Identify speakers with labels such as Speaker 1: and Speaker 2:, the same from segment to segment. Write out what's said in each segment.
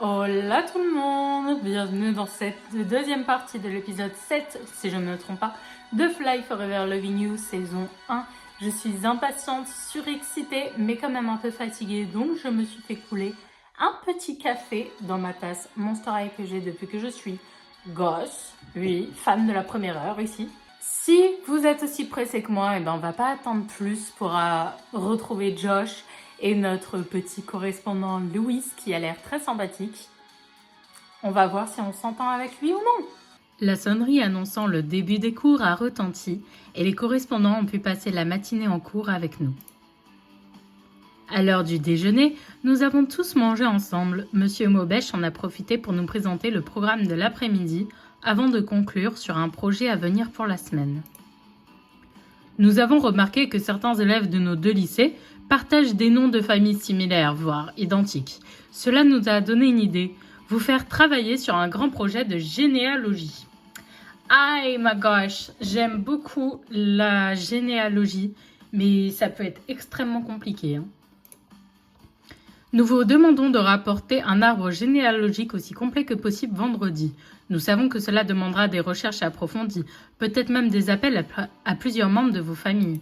Speaker 1: Hola tout le monde, bienvenue dans cette deuxième partie de l'épisode 7, si je ne me trompe pas, de Fly Forever Loving You saison 1. Je suis impatiente, surexcitée, mais quand même un peu fatiguée, donc je me suis fait couler un petit café dans ma tasse Monster High que j'ai depuis que je suis gosse. Oui, fan de la première heure ici. Si vous êtes aussi pressé que moi, on va pas attendre plus pour retrouver Josh et notre petit correspondant Louis qui a l'air très sympathique. On va voir si on s'entend avec lui ou non. La sonnerie annonçant le début des cours a retenti et les correspondants ont pu passer la matinée en cours avec nous. À l'heure du déjeuner, nous avons tous mangé ensemble. Monsieur Maubèche en a profité pour nous présenter le programme de l'après-midi avant de conclure sur un projet à venir pour la semaine. Nous avons remarqué que certains élèves de nos deux lycées partagent des noms de familles similaires, voire identiques. Cela nous a donné une idée, vous faire travailler sur un grand projet de généalogie. Oh my gosh, j'aime beaucoup la généalogie, mais ça peut être extrêmement compliqué. Nous vous demandons de rapporter un arbre généalogique aussi complet que possible vendredi. Nous savons que cela demandera des recherches approfondies, peut-être même des appels à plusieurs membres de vos familles.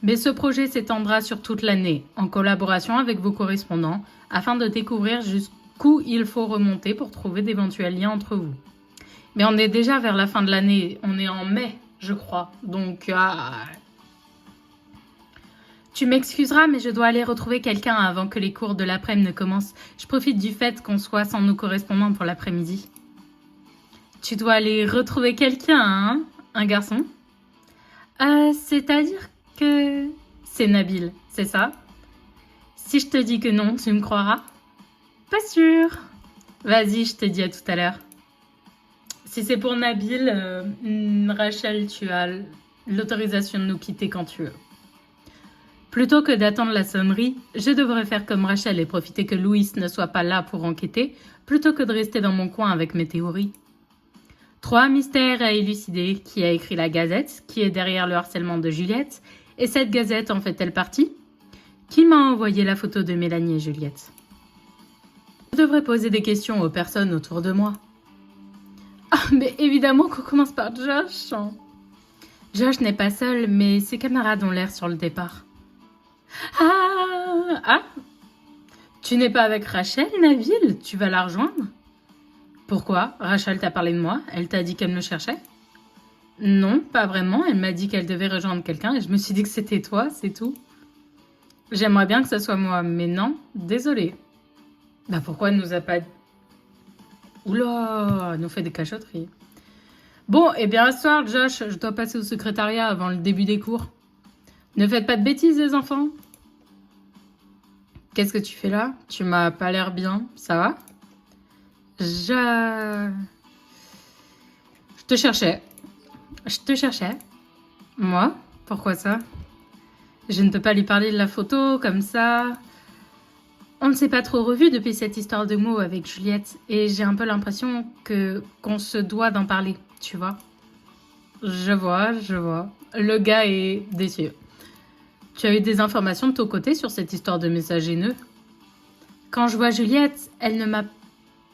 Speaker 1: Mais ce projet s'étendra sur toute l'année, en collaboration avec vos correspondants, afin de découvrir jusqu'où il faut remonter pour trouver d'éventuels liens entre vous. Mais on est déjà vers la fin de l'année, on est en mai, je crois, donc... Tu m'excuseras, mais je dois aller retrouver quelqu'un avant que les cours de l'après-midi ne commencent. Je profite du fait qu'on soit sans nos correspondants pour l'après-midi. Tu dois aller retrouver quelqu'un, hein? Un garçon? C'est-à-dire que... C'est Nabil, c'est ça? Si je te dis que non, tu me croiras? Pas sûr. Vas-y, je te dis à tout à l'heure. Si c'est pour Nabil, Rachel, tu as l'autorisation de nous quitter quand tu veux. Plutôt que d'attendre la sonnerie, je devrais faire comme Rachel et profiter que Louis ne soit pas là pour enquêter, plutôt que de rester dans mon coin avec mes théories. 3 mystères à élucider. Qui a écrit la gazette? Qui est derrière le harcèlement de Juliette? Et cette gazette en fait-elle partie? Qui m'a envoyé la photo de Mélanie et Juliette? Je devrais poser des questions aux personnes autour de moi. Ah, mais évidemment qu'on commence par Josh. Josh n'est pas seul, mais ses camarades ont l'air sur le départ. Ah, tu n'es pas avec Rachel, Nabil? Tu vas la rejoindre? Pourquoi? Rachel t'a parlé de moi? Elle t'a dit qu'elle me cherchait? Non, pas vraiment. Elle m'a dit qu'elle devait rejoindre quelqu'un et je me suis dit que c'était toi, c'est tout. J'aimerais bien que ce soit moi, mais non, désolée. Bah pourquoi elle nous a pas... Oula, elle nous fait des cachotteries. Bon, eh bien, ce soir, Josh, je dois passer au secrétariat avant le début des cours. Ne faites pas de bêtises, les enfants. Qu'est-ce que tu fais là? Tu m'as pas l'air bien, ça va? Je te cherchais. Je te cherchais. Moi? Pourquoi ça? Je ne peux pas lui parler de la photo, comme ça. On ne s'est pas trop revus depuis cette histoire de mots avec Juliette, et j'ai un peu l'impression qu'on se doit d'en parler, tu vois? Je vois. Le gars est déçu. Tu as eu des informations de ton côté sur cette histoire de message haineux? Quand je vois Juliette, elle ne m'a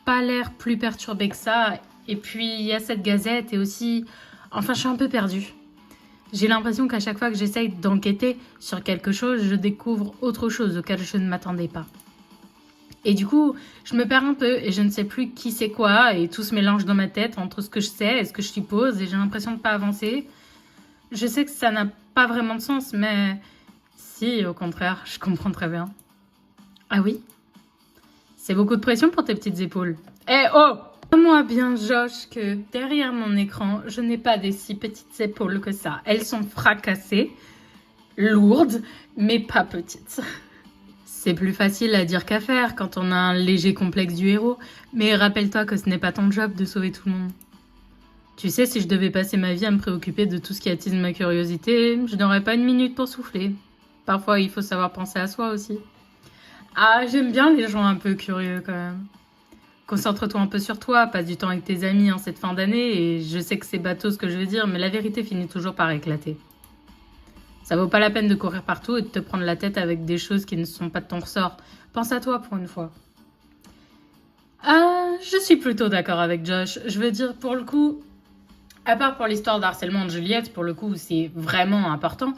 Speaker 1: pas l'air plus perturbée que ça. Et puis, il y a cette gazette et aussi... Enfin, je suis un peu perdue. J'ai l'impression qu'à chaque fois que j'essaye d'enquêter sur quelque chose, je découvre autre chose auquel je ne m'attendais pas. Et du coup, je me perds un peu et je ne sais plus qui c'est quoi et tout se mélange dans ma tête entre ce que je sais et ce que je suppose et j'ai l'impression de ne pas avancer. Je sais que ça n'a pas vraiment de sens, mais... Si, au contraire, je comprends très bien. Ah oui? C'est beaucoup de pression pour tes petites épaules. Eh oh! Dis-moi bien, Josh, que derrière mon écran, je n'ai pas des si petites épaules que ça. Elles sont fracassées, lourdes, mais pas petites. C'est plus facile à dire qu'à faire quand on a un léger complexe du héros, mais rappelle-toi que ce n'est pas ton job de sauver tout le monde. Tu sais, si je devais passer ma vie à me préoccuper de tout ce qui attise ma curiosité, je n'aurais pas une minute pour souffler. Parfois, il faut savoir penser à soi aussi. Ah, j'aime bien les gens un peu curieux quand même. Concentre-toi un peu sur toi, passe du temps avec tes amis en cette fin d'année, et je sais que c'est bateau ce que je veux dire, mais la vérité finit toujours par éclater. Ça vaut pas la peine de courir partout et de te prendre la tête avec des choses qui ne sont pas de ton ressort. Pense à toi pour une fois. Je suis plutôt d'accord avec Josh. Je veux dire, pour le coup, à part pour l'histoire d'harcèlement de Juliette, pour le coup, c'est vraiment important.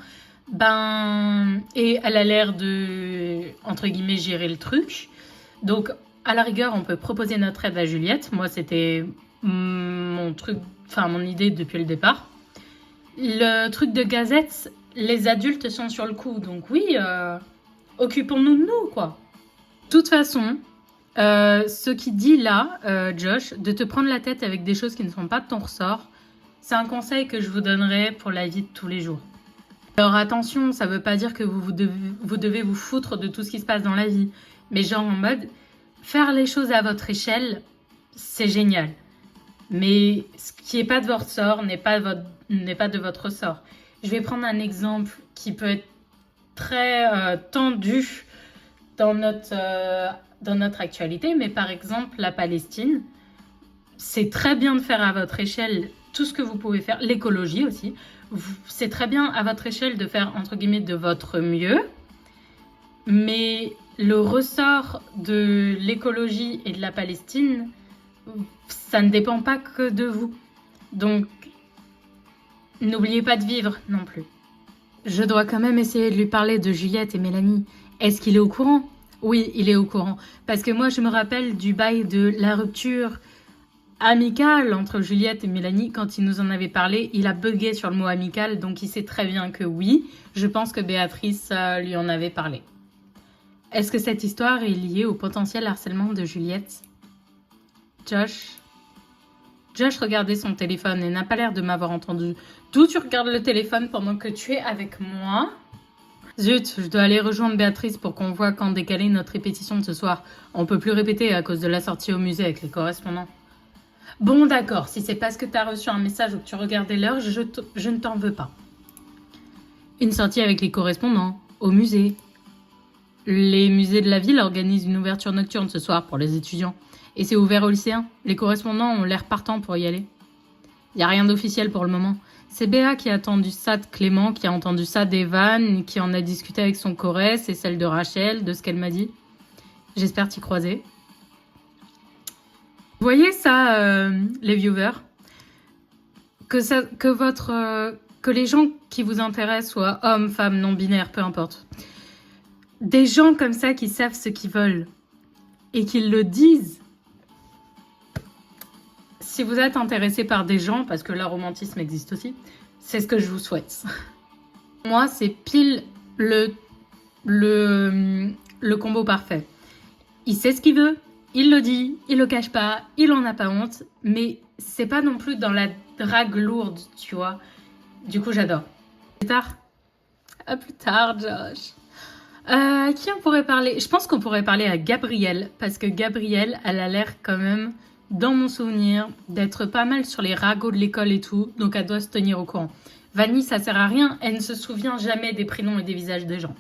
Speaker 1: Et elle a l'air de, entre guillemets, gérer le truc. Donc, à la rigueur, on peut proposer notre aide à Juliette. Moi, c'était mon truc, enfin, mon idée depuis le départ. Le truc de gazette, les adultes sont sur le coup. Donc oui, occupons-nous de nous, quoi. De toute façon, ce qu'il dit là, Josh, de te prendre la tête avec des choses qui ne sont pas de ton ressort, c'est un conseil que je vous donnerai pour la vie de tous les jours. Alors attention, ça veut pas dire que vous devez vous foutre de tout ce qui se passe dans la vie. Mais genre en mode, faire les choses à votre échelle, c'est génial. Mais ce qui n'est pas de votre sort n'est pas de votre sort. Je vais prendre un exemple qui peut être très tendu dans notre actualité, mais par exemple la Palestine. C'est très bien de faire à votre échelle tout ce que vous pouvez faire, l'écologie aussi. C'est très bien à votre échelle de faire, entre guillemets, de votre mieux, mais le ressort de l'écologie et de la Palestine, ça ne dépend pas que de vous. Donc, n'oubliez pas de vivre non plus. Je dois quand même essayer de lui parler de Juliette et Mélanie. Est-ce qu'il est au courant ? Oui, il est au courant. Parce que moi, je me rappelle du bail de la rupture amicale entre Juliette et Mélanie. Quand il nous en avait parlé, il a bugué sur le mot amical, donc il sait très bien que oui. Je pense que Béatrice lui en avait parlé. Est-ce que cette histoire est liée au potentiel harcèlement de Juliette ? Josh regardait son téléphone et n'a pas l'air de m'avoir entendu. D'où tu regardes le téléphone pendant que tu es avec moi ? Zut, je dois aller rejoindre Béatrice pour qu'on voit quand décaler notre répétition de ce soir. On peut plus répéter à cause de la sortie au musée avec les correspondants. Bon, d'accord, si c'est parce que tu as reçu un message ou que tu regardais l'heure, je ne t'en veux pas. Une sortie avec les correspondants, au musée. Les musées de la ville organisent une ouverture nocturne ce soir pour les étudiants. Et c'est ouvert aux lycéens. Les correspondants ont l'air partants pour y aller. Il n'y a rien d'officiel pour le moment. C'est Béa qui a entendu ça de Clément, qui a entendu ça d'Evan, qui en a discuté avec son corresse et celle de Rachel, de ce qu'elle m'a dit. J'espère t'y croiser. Vous voyez ça, les viewers ? Que les gens qui vous intéressent soient hommes, femmes, non-binaires, peu importe. Des gens comme ça qui savent ce qu'ils veulent et qui le disent. Si vous êtes intéressé par des gens, parce que le romantisme existe aussi, c'est ce que je vous souhaite. Moi, c'est pile le combo parfait. Il sait ce qu'il veut, il le dit, il le cache pas, il en a pas honte, mais c'est pas non plus dans la drague lourde, tu vois. Du coup, j'adore. Plus tard. À plus tard, Josh. Qui on pourrait parler ? Je pense qu'on pourrait parler à Gabrielle, parce que Gabrielle, elle a l'air quand même, dans mon souvenir, d'être pas mal sur les ragots de l'école et tout, donc elle doit se tenir au courant. Vanille, ça sert à rien, elle ne se souvient jamais des prénoms et des visages des gens.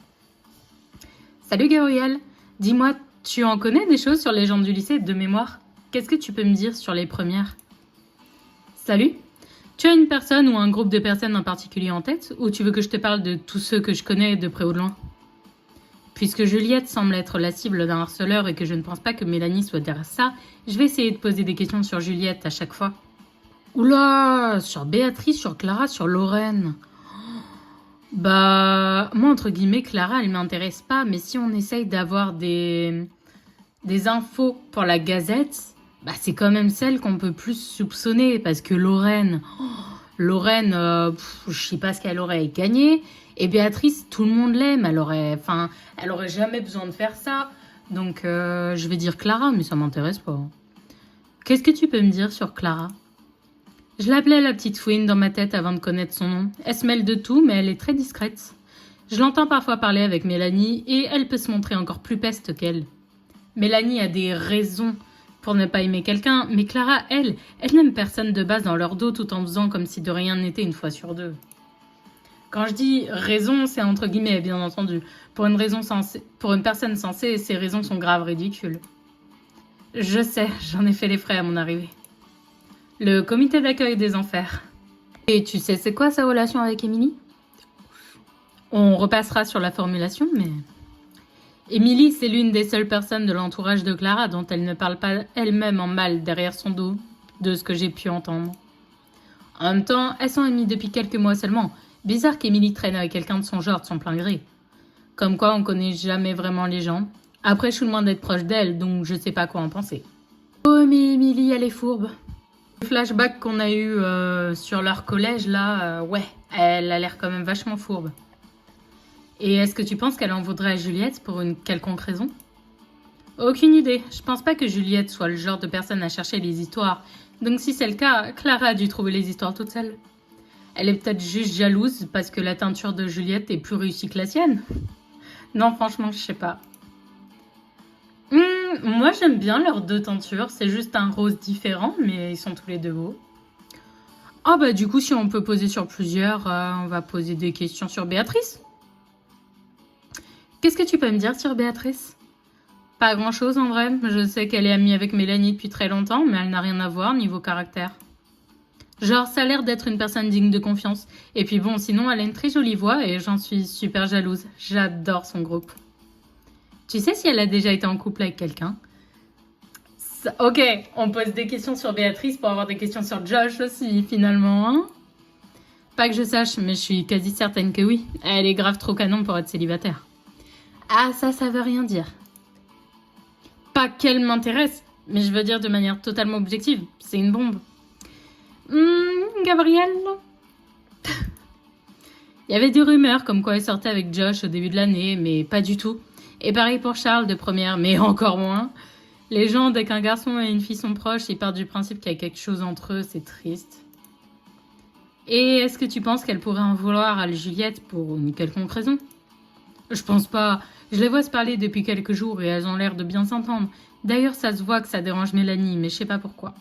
Speaker 1: Salut Gabrielle, dis-moi, tu en connais des choses sur les gens du lycée de mémoire ? Qu'est-ce que tu peux me dire sur les premières ? Salut, tu as une personne ou un groupe de personnes en particulier en tête, ou tu veux que je te parle de tous ceux que je connais de près ou de loin ? Puisque Juliette semble être la cible d'un harceleur et que je ne pense pas que Mélanie soit derrière ça, je vais essayer de poser des questions sur Juliette à chaque fois. Oula, sur Béatrice, sur Clara, sur Lorraine. Moi, entre guillemets, Clara, elle m'intéresse pas, mais si on essaye d'avoir des infos pour la Gazette, c'est quand même celle qu'on peut plus soupçonner, parce que Lorraine, je sais pas ce qu'elle aurait gagné. Et Béatrice, tout le monde l'aime, elle aurait jamais besoin de faire ça. Donc, je vais dire Clara, mais ça m'intéresse pas. Qu'est-ce que tu peux me dire sur Clara ? Je l'appelais la petite fouine dans ma tête avant de connaître son nom. Elle se mêle de tout, mais elle est très discrète. Je l'entends parfois parler avec Mélanie, et elle peut se montrer encore plus peste qu'elle. Mélanie a des raisons pour ne pas aimer quelqu'un, mais Clara, elle n'aime personne de base dans leur dos tout en faisant comme si de rien n'était une fois sur deux. Quand je dis raison, c'est entre guillemets, bien entendu. Pour une personne sensée, ces raisons sont graves ridicules. Je sais, j'en ai fait les frais à mon arrivée. Le comité d'accueil des enfers. Et tu sais, c'est quoi sa relation avec Émilie ? On repassera sur la formulation, mais... Émilie, c'est l'une des seules personnes de l'entourage de Clara dont elle ne parle pas elle-même en mal derrière son dos, de ce que j'ai pu entendre. En même temps, elles sont amies depuis quelques mois seulement. Bizarre qu'Émilie traîne avec quelqu'un de son genre de son plein gré. Comme quoi, on connaît jamais vraiment les gens. Après, je suis loin d'être proche d'elle, donc je sais pas quoi en penser. Oh, mais Émilie, elle est fourbe. Le flashback qu'on a eu sur leur collège, là, ouais, elle a l'air quand même vachement fourbe. Et est-ce que tu penses qu'elle en voudrait à Juliette pour une quelconque raison? Aucune idée. Je pense pas que Juliette soit le genre de personne à chercher les histoires. Donc si c'est le cas, Clara a dû trouver les histoires toute seule. Elle est peut-être juste jalouse parce que la teinture de Juliette est plus réussie que la sienne. Non, franchement, je sais pas. Moi, j'aime bien leurs deux teintures. C'est juste un rose différent, mais ils sont tous les deux beaux. Ah bah du coup, si on peut poser sur plusieurs, on va poser des questions sur Béatrice. Qu'est-ce que tu peux me dire sur Béatrice? Pas grand-chose en vrai. Je sais qu'elle est amie avec Mélanie depuis très longtemps, mais elle n'a rien à voir niveau caractère. Genre, ça a l'air d'être une personne digne de confiance. Et puis bon, sinon, elle a une très jolie voix et j'en suis super jalouse. J'adore son groupe. Tu sais si elle a déjà été en couple avec quelqu'un? Ok, on pose des questions sur Béatrice pour avoir des questions sur Josh aussi, finalement, hein? Pas que je sache, mais je suis quasi certaine que oui. Elle est grave trop canon pour être célibataire. Ah, ça veut rien dire. Pas qu'elle m'intéresse, mais je veux dire de manière totalement objective. C'est une bombe. Gabrielle? Il y avait des rumeurs comme quoi elle sortait avec Josh au début de l'année, mais pas du tout. Et pareil pour Charles de première, mais encore moins. Les gens, dès qu'un garçon et une fille sont proches, ils partent du principe qu'il y a quelque chose entre eux, c'est triste. Et est-ce que tu penses qu'elle pourrait en vouloir à Juliette pour une quelconque raison? Je pense pas. Je les vois se parler depuis quelques jours et elles ont l'air de bien s'entendre. D'ailleurs, ça se voit que ça dérange Mélanie, mais je sais pas pourquoi.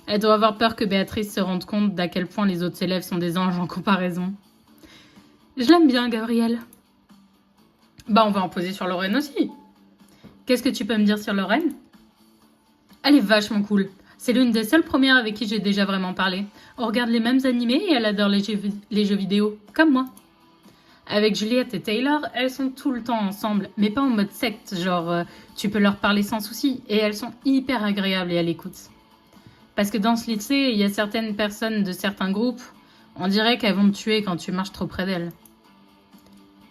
Speaker 1: Elle doit avoir peur que Béatrice se rende compte d'à quel point les autres élèves sont des anges en comparaison. Je l'aime bien, Gabrielle. Bah, on va en poser sur Lorraine aussi. Qu'est-ce que tu peux me dire sur Lorraine? Elle est vachement cool. C'est l'une des seules premières avec qui j'ai déjà vraiment parlé. On regarde les mêmes animés et elle adore les jeux vidéo, comme moi. Avec Juliette et Taylor, elles sont tout le temps ensemble, mais pas en mode secte, genre tu peux leur parler sans souci, et elles sont hyper agréables et à l'écoute. Parce que dans ce lycée, il y a certaines personnes de certains groupes, on dirait qu'elles vont te tuer quand tu marches trop près d'elles.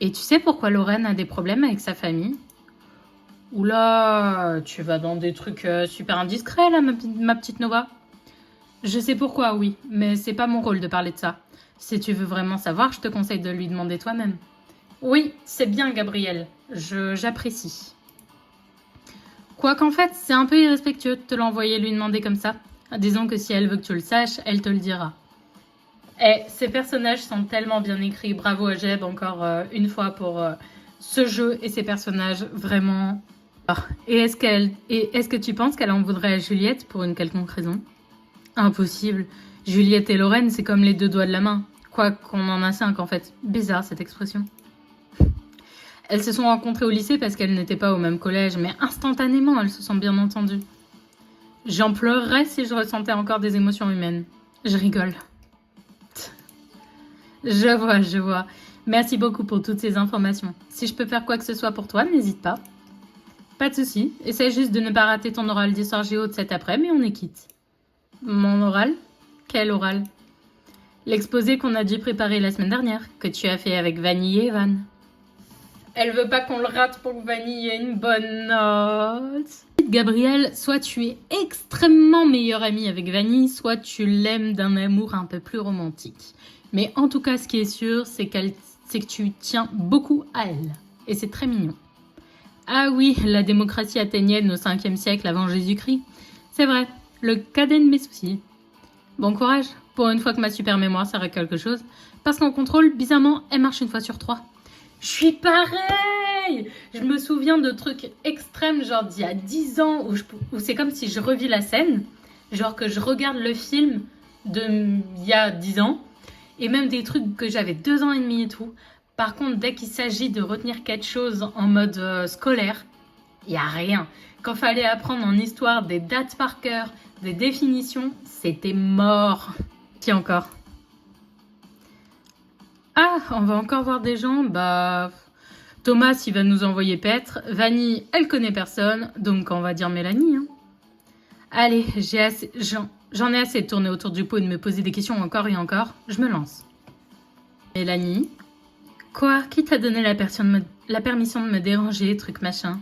Speaker 1: Et tu sais pourquoi Lorraine a des problèmes avec sa famille? Oula, tu vas dans des trucs super indiscrets là, ma petite Nova. Je sais pourquoi, oui, mais c'est pas mon rôle de parler de ça. Si tu veux vraiment savoir, je te conseille de lui demander toi-même. Oui, c'est bien, Gabrielle. J'apprécie. Quoiqu'en fait, c'est un peu irrespectueux de te l'envoyer lui demander comme ça. Disons que si elle veut que tu le saches, elle te le dira. Eh, ces personnages sont tellement bien écrits. Bravo à Jeb encore une fois pour ce jeu et ces personnages, vraiment. Et est-ce que tu penses qu'elle en voudrait à Juliette pour une quelconque raison? Impossible. Juliette et Lorraine, c'est comme les deux doigts de la main. Quoi qu'on en a 5 en fait. Bizarre cette expression. Elles se sont rencontrées au lycée parce qu'elles n'étaient pas au même collège, mais instantanément elles se sont bien entendues. J'en pleurerais si je ressentais encore des émotions humaines. Je rigole. Je vois. Merci beaucoup pour toutes ces informations. Si je peux faire quoi que ce soit pour toi, n'hésite pas. Pas de souci. Essaie juste de ne pas rater ton oral d'histoire géo de cet après, mais on est quitte. Mon oral? Quel oral? L'exposé qu'on a dû préparer la semaine dernière, que tu as fait avec Vanille et Evan. Elle veut pas qu'on le rate pour que Vanille ait une bonne note. Gabrielle, soit tu es extrêmement meilleure amie avec Vanille, soit tu l'aimes d'un amour un peu plus romantique. Mais en tout cas, ce qui est sûr, c'est que tu tiens beaucoup à elle. Et c'est très mignon. Ah oui, la démocratie athénienne au 5e siècle avant Jésus-Christ. C'est vrai, le cadet de mes soucis. Bon courage, pour une fois que ma super mémoire sert à quelque chose. Parce qu'en contrôle, bizarrement, elle marche une fois sur 3. Je suis pareil! Je me souviens de trucs extrêmes, genre d'il y a 10 ans, où c'est comme si je revis la scène. Genre que je regarde le film d'il y a 10 ans. Et même des trucs que j'avais 2 ans et demi et tout. Par contre, dès qu'il s'agit de retenir quelque chose en mode scolaire, il n'y a rien. Quand fallait apprendre en histoire des dates par cœur, des définitions, c'était mort. Qui encore? Ah, on va encore voir des gens, bah... Thomas, il va nous envoyer paître. Vanille, elle connaît personne, donc on va dire Mélanie. Hein. Allez, j'en ai assez de tourner autour du pot et de me poser des questions encore et encore. Je me lance. Mélanie? Quoi? Qui t'a donné la permission de me déranger, truc machin?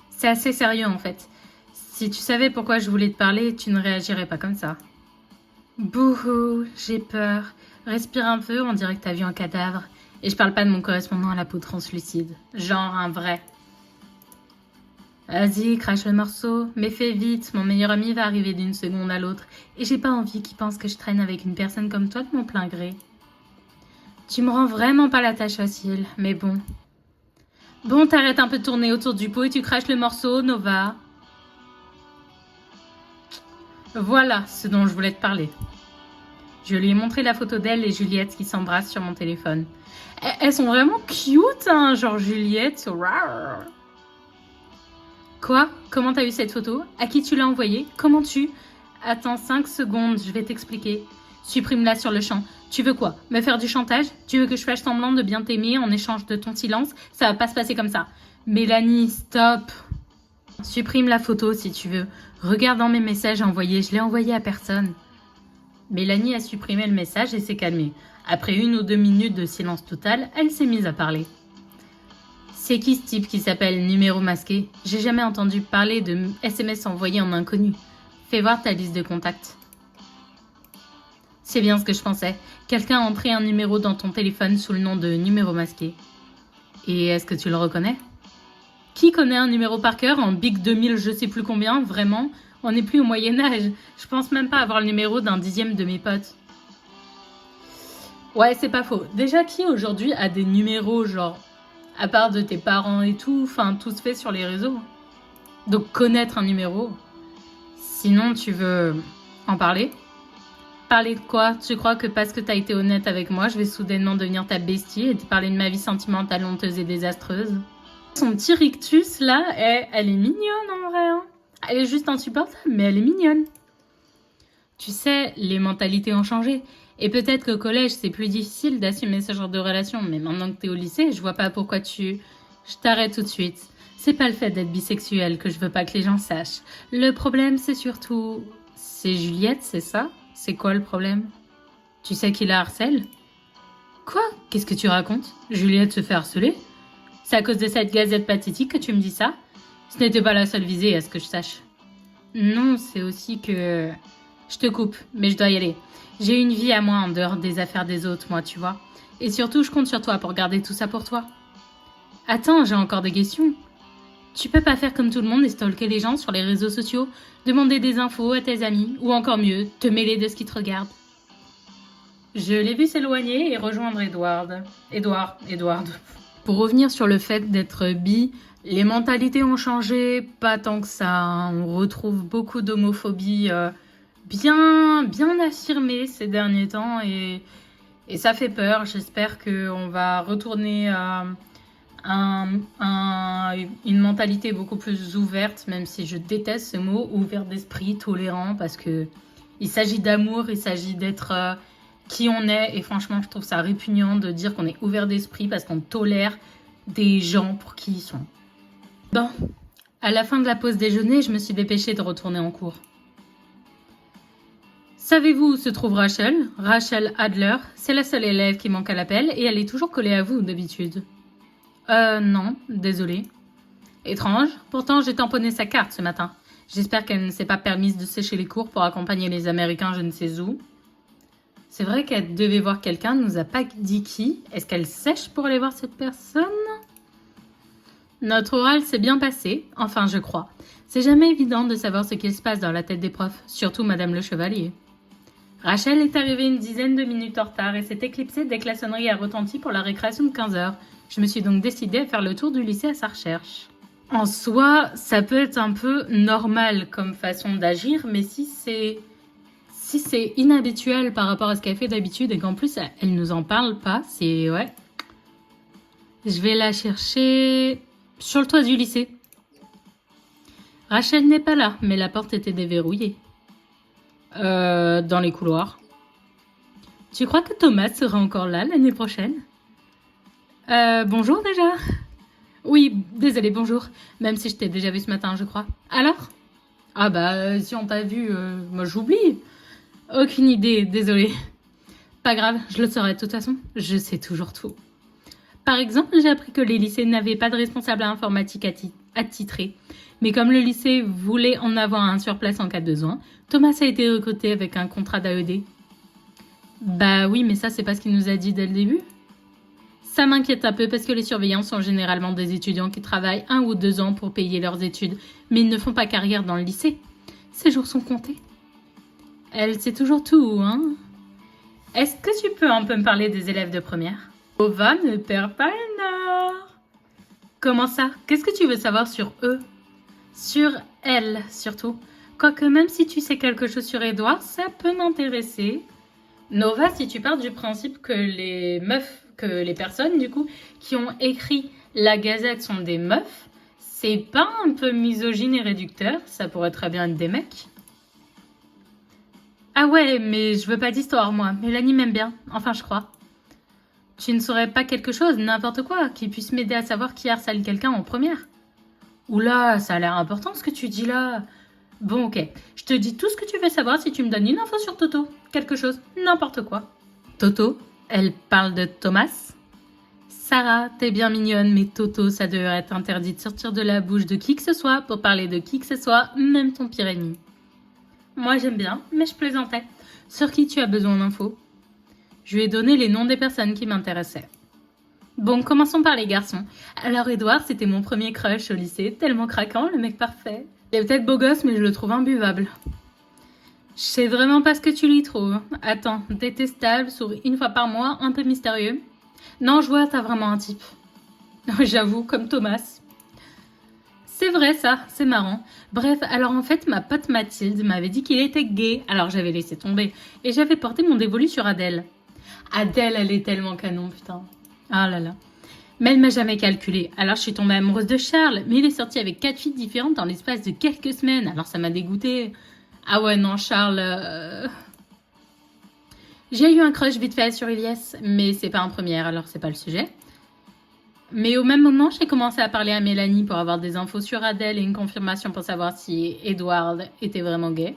Speaker 1: C'est assez sérieux en fait. Si tu savais pourquoi je voulais te parler, tu ne réagirais pas comme ça. Bouhou, j'ai peur. Respire un peu, on dirait que t'as vu un cadavre. Et je parle pas de mon correspondant à la peau translucide. Genre un vrai. Vas-y, crache le morceau, mais fais vite, mon meilleur ami va arriver d'une seconde à l'autre. Et j'ai pas envie qu'il pense que je traîne avec une personne comme toi de mon plein gré. Tu me rends vraiment pas la tâche facile, mais bon. Bon, t'arrêtes un peu de tourner autour du pot et tu craches le morceau, Nova. Voilà ce dont je voulais te parler. Je lui ai montré la photo d'elle et Juliette qui s'embrassent sur mon téléphone. Elles sont vraiment cute, hein, genre Juliette. Rawr. Quoi? Comment t'as eu cette photo? À qui tu l'as envoyée? Comment tu... Attends 5 secondes, je vais t'expliquer. Supprime-la sur le champ. Tu veux quoi? Me faire du chantage? Tu veux que je fasse semblant de bien t'aimer en échange de ton silence? Ça va pas se passer comme ça. Mélanie, stop! Supprime la photo si tu veux. Regarde dans mes messages envoyés, je l'ai envoyé à personne. Mélanie a supprimé le message et s'est calmée. Après 1 ou 2 minutes de silence total, elle s'est mise à parler. C'est qui ce type qui s'appelle numéro masqué? J'ai jamais entendu parler de SMS envoyés en inconnu. Fais voir ta liste de contacts. C'est bien ce que je pensais. Quelqu'un a entré un numéro dans ton téléphone sous le nom de numéro masqué. Et est-ce que tu le reconnais? Qui connaît un numéro par cœur en Big 2000 je sais plus combien? Vraiment? On n'est plus au Moyen-Âge. Je pense même pas avoir le numéro d'un dixième de mes potes. Ouais, c'est pas faux. Déjà, qui aujourd'hui a des numéros, genre, à part de tes parents et tout, enfin, tout se fait sur les réseaux. Donc, connaître un numéro. Sinon, tu veux en parler? Parler de quoi? Tu crois que parce que t'as été honnête avec moi, je vais soudainement devenir ta bestie et te parler de ma vie sentimentale honteuse et désastreuse? Son petit rictus, là, elle est mignonne en vrai. Hein. Elle est juste insupportable, mais elle est mignonne. Tu sais, les mentalités ont changé. Et peut-être qu'au collège, c'est plus difficile d'assumer ce genre de relation. Mais maintenant que t'es au lycée, je vois pas pourquoi tu... Je t'arrête tout de suite. C'est pas le fait d'être bisexuel que je veux pas que les gens sachent. Le problème, c'est surtout... C'est Juliette, c'est ça? C'est quoi le problème? Tu sais qui la harcèle? Quoi? Qu'est-ce que tu racontes? Juliette se fait harceler? C'est à cause de cette gazette pathétique que tu me dis ça? Ce n'était pas la seule visée, à ce que je sache. Non, c'est aussi que... Je te coupe, mais je dois y aller. J'ai une vie à moi en dehors des affaires des autres, moi, tu vois. Et surtout, je compte sur toi pour garder tout ça pour toi. Attends, j'ai encore des questions. Tu peux pas faire comme tout le monde et stalker les gens sur les réseaux sociaux, demander des infos à tes amis, ou encore mieux, te mêler de ce qui te regarde. Je l'ai vu s'éloigner et rejoindre Edward. Pour revenir sur le fait d'être bi, les mentalités ont changé, pas tant que ça. Hein. On retrouve beaucoup d'homophobie bien affirmée ces derniers temps et ça fait peur. J'espère qu'on va retourner à une mentalité beaucoup plus ouverte, même si je déteste ce mot, ouvert d'esprit, tolérant, parce que il s'agit d'amour, il s'agit d'être qui on est, et franchement, je trouve ça répugnant de dire qu'on est ouvert d'esprit parce qu'on tolère des gens pour qui ils sont. Bon, à la fin de la pause déjeuner, je me suis dépêchée de retourner en cours. Savez-vous où se trouve Rachel? Rachel Adler, c'est la seule élève qui manque à l'appel et elle est toujours collée à vous d'habitude. Non, désolée. Étrange, pourtant j'ai tamponné sa carte ce matin. J'espère qu'elle ne s'est pas permise de sécher les cours pour accompagner les Américains je ne sais où. C'est vrai qu'elle devait voir quelqu'un, ne nous a pas dit qui. Est-ce qu'elle sèche pour aller voir cette personne? Notre oral s'est bien passé, enfin je crois. C'est jamais évident de savoir ce qu'il se passe dans la tête des profs, surtout Madame le Chevalier. Rachel est arrivée une dizaine de minutes en retard et s'est éclipsée dès que la sonnerie a retenti pour la récréation de 15h. Je me suis donc décidée à faire le tour du lycée à sa recherche. En soi, ça peut être un peu normal comme façon d'agir, mais si c'est inhabituel par rapport à ce qu'elle fait d'habitude et qu'en plus elle nous en parle pas, c'est ouais. Je vais la chercher sur le toit du lycée. Rachel n'est pas là, mais la porte était déverrouillée. Dans les couloirs. Tu crois que Thomas sera encore là l'année prochaine? Bonjour déjà. Oui, désolé, bonjour. Même si je t'ai déjà vu ce matin, je crois. Alors? Ah bah, si on t'a vu, moi j'oublie. Aucune idée, désolé. Pas grave, je le saurai de toute façon. Je sais toujours tout. Par exemple, j'ai appris que les lycées n'avaient pas de responsable informatique attitré. Mais comme le lycée voulait en avoir un sur place en cas de besoin, Thomas a été recruté avec un contrat d'AED. Bah oui, mais ça, c'est pas ce qu'il nous a dit dès le début. Ça m'inquiète un peu parce que les surveillants sont généralement des étudiants qui travaillent 1 ou 2 ans pour payer leurs études, mais ils ne font pas carrière dans le lycée. Ces jours sont comptés. Elle sait toujours tout, hein? Est-ce que tu peux un peu me parler des élèves de première? Ova ne perd pas le nord. Comment ça? Qu'est-ce que tu veux savoir sur eux? Sur elle, surtout. Quoique même si tu sais quelque chose sur Edouard, ça peut m'intéresser. Nova, si tu pars du principe que les personnes, du coup, qui ont écrit la Gazette sont des meufs, c'est pas un peu misogyne et réducteur? Ça pourrait très bien être des mecs. Ah ouais, mais je veux pas d'histoire, moi. Mélanie m'aime bien. Enfin, je crois. Tu ne saurais pas quelque chose, n'importe quoi, qui puisse m'aider à savoir qui harcèle quelqu'un en première? Oula, ça a l'air important ce que tu dis là. Bon, ok. Je te dis tout ce que tu veux savoir si tu me donnes une info sur Toto. Quelque chose, n'importe quoi. Toto, elle parle de Thomas? Sarah, t'es bien mignonne, mais Toto, ça devrait être interdit de sortir de la bouche de qui que ce soit pour parler de qui que ce soit, même ton pire ennemi. Moi, j'aime bien, mais je plaisantais. Sur qui tu as besoin d'infos? Je lui ai donné les noms des personnes qui m'intéressaient. Bon, commençons par les garçons. Alors, Edouard, c'était mon premier crush au lycée, tellement craquant, le mec parfait. Il est peut-être beau gosse, mais je le trouve imbuvable. Je sais vraiment pas ce que tu lui trouves. Attends, détestable, sourit 1 fois par mois, un peu mystérieux. Non, je vois, t'as vraiment un type. J'avoue, comme Thomas. C'est vrai ça, c'est marrant. Bref, alors en fait, ma pote Mathilde m'avait dit qu'il était gay, alors j'avais laissé tomber. Et j'avais porté mon dévolu sur Adèle. Adèle, elle est tellement canon, putain. Ah là là. Mais elle m'a jamais calculé. Alors je suis tombée amoureuse de Charles, mais il est sorti avec 4 filles différentes dans l'espace de quelques semaines, alors ça m'a dégoûtée. Ah ouais, non, Charles... J'ai eu un crush vite fait sur Ilyes, mais c'est pas en première, alors c'est pas le sujet. Mais au même moment, j'ai commencé à parler à Mélanie pour avoir des infos sur Adèle et une confirmation pour savoir si Edward était vraiment gay.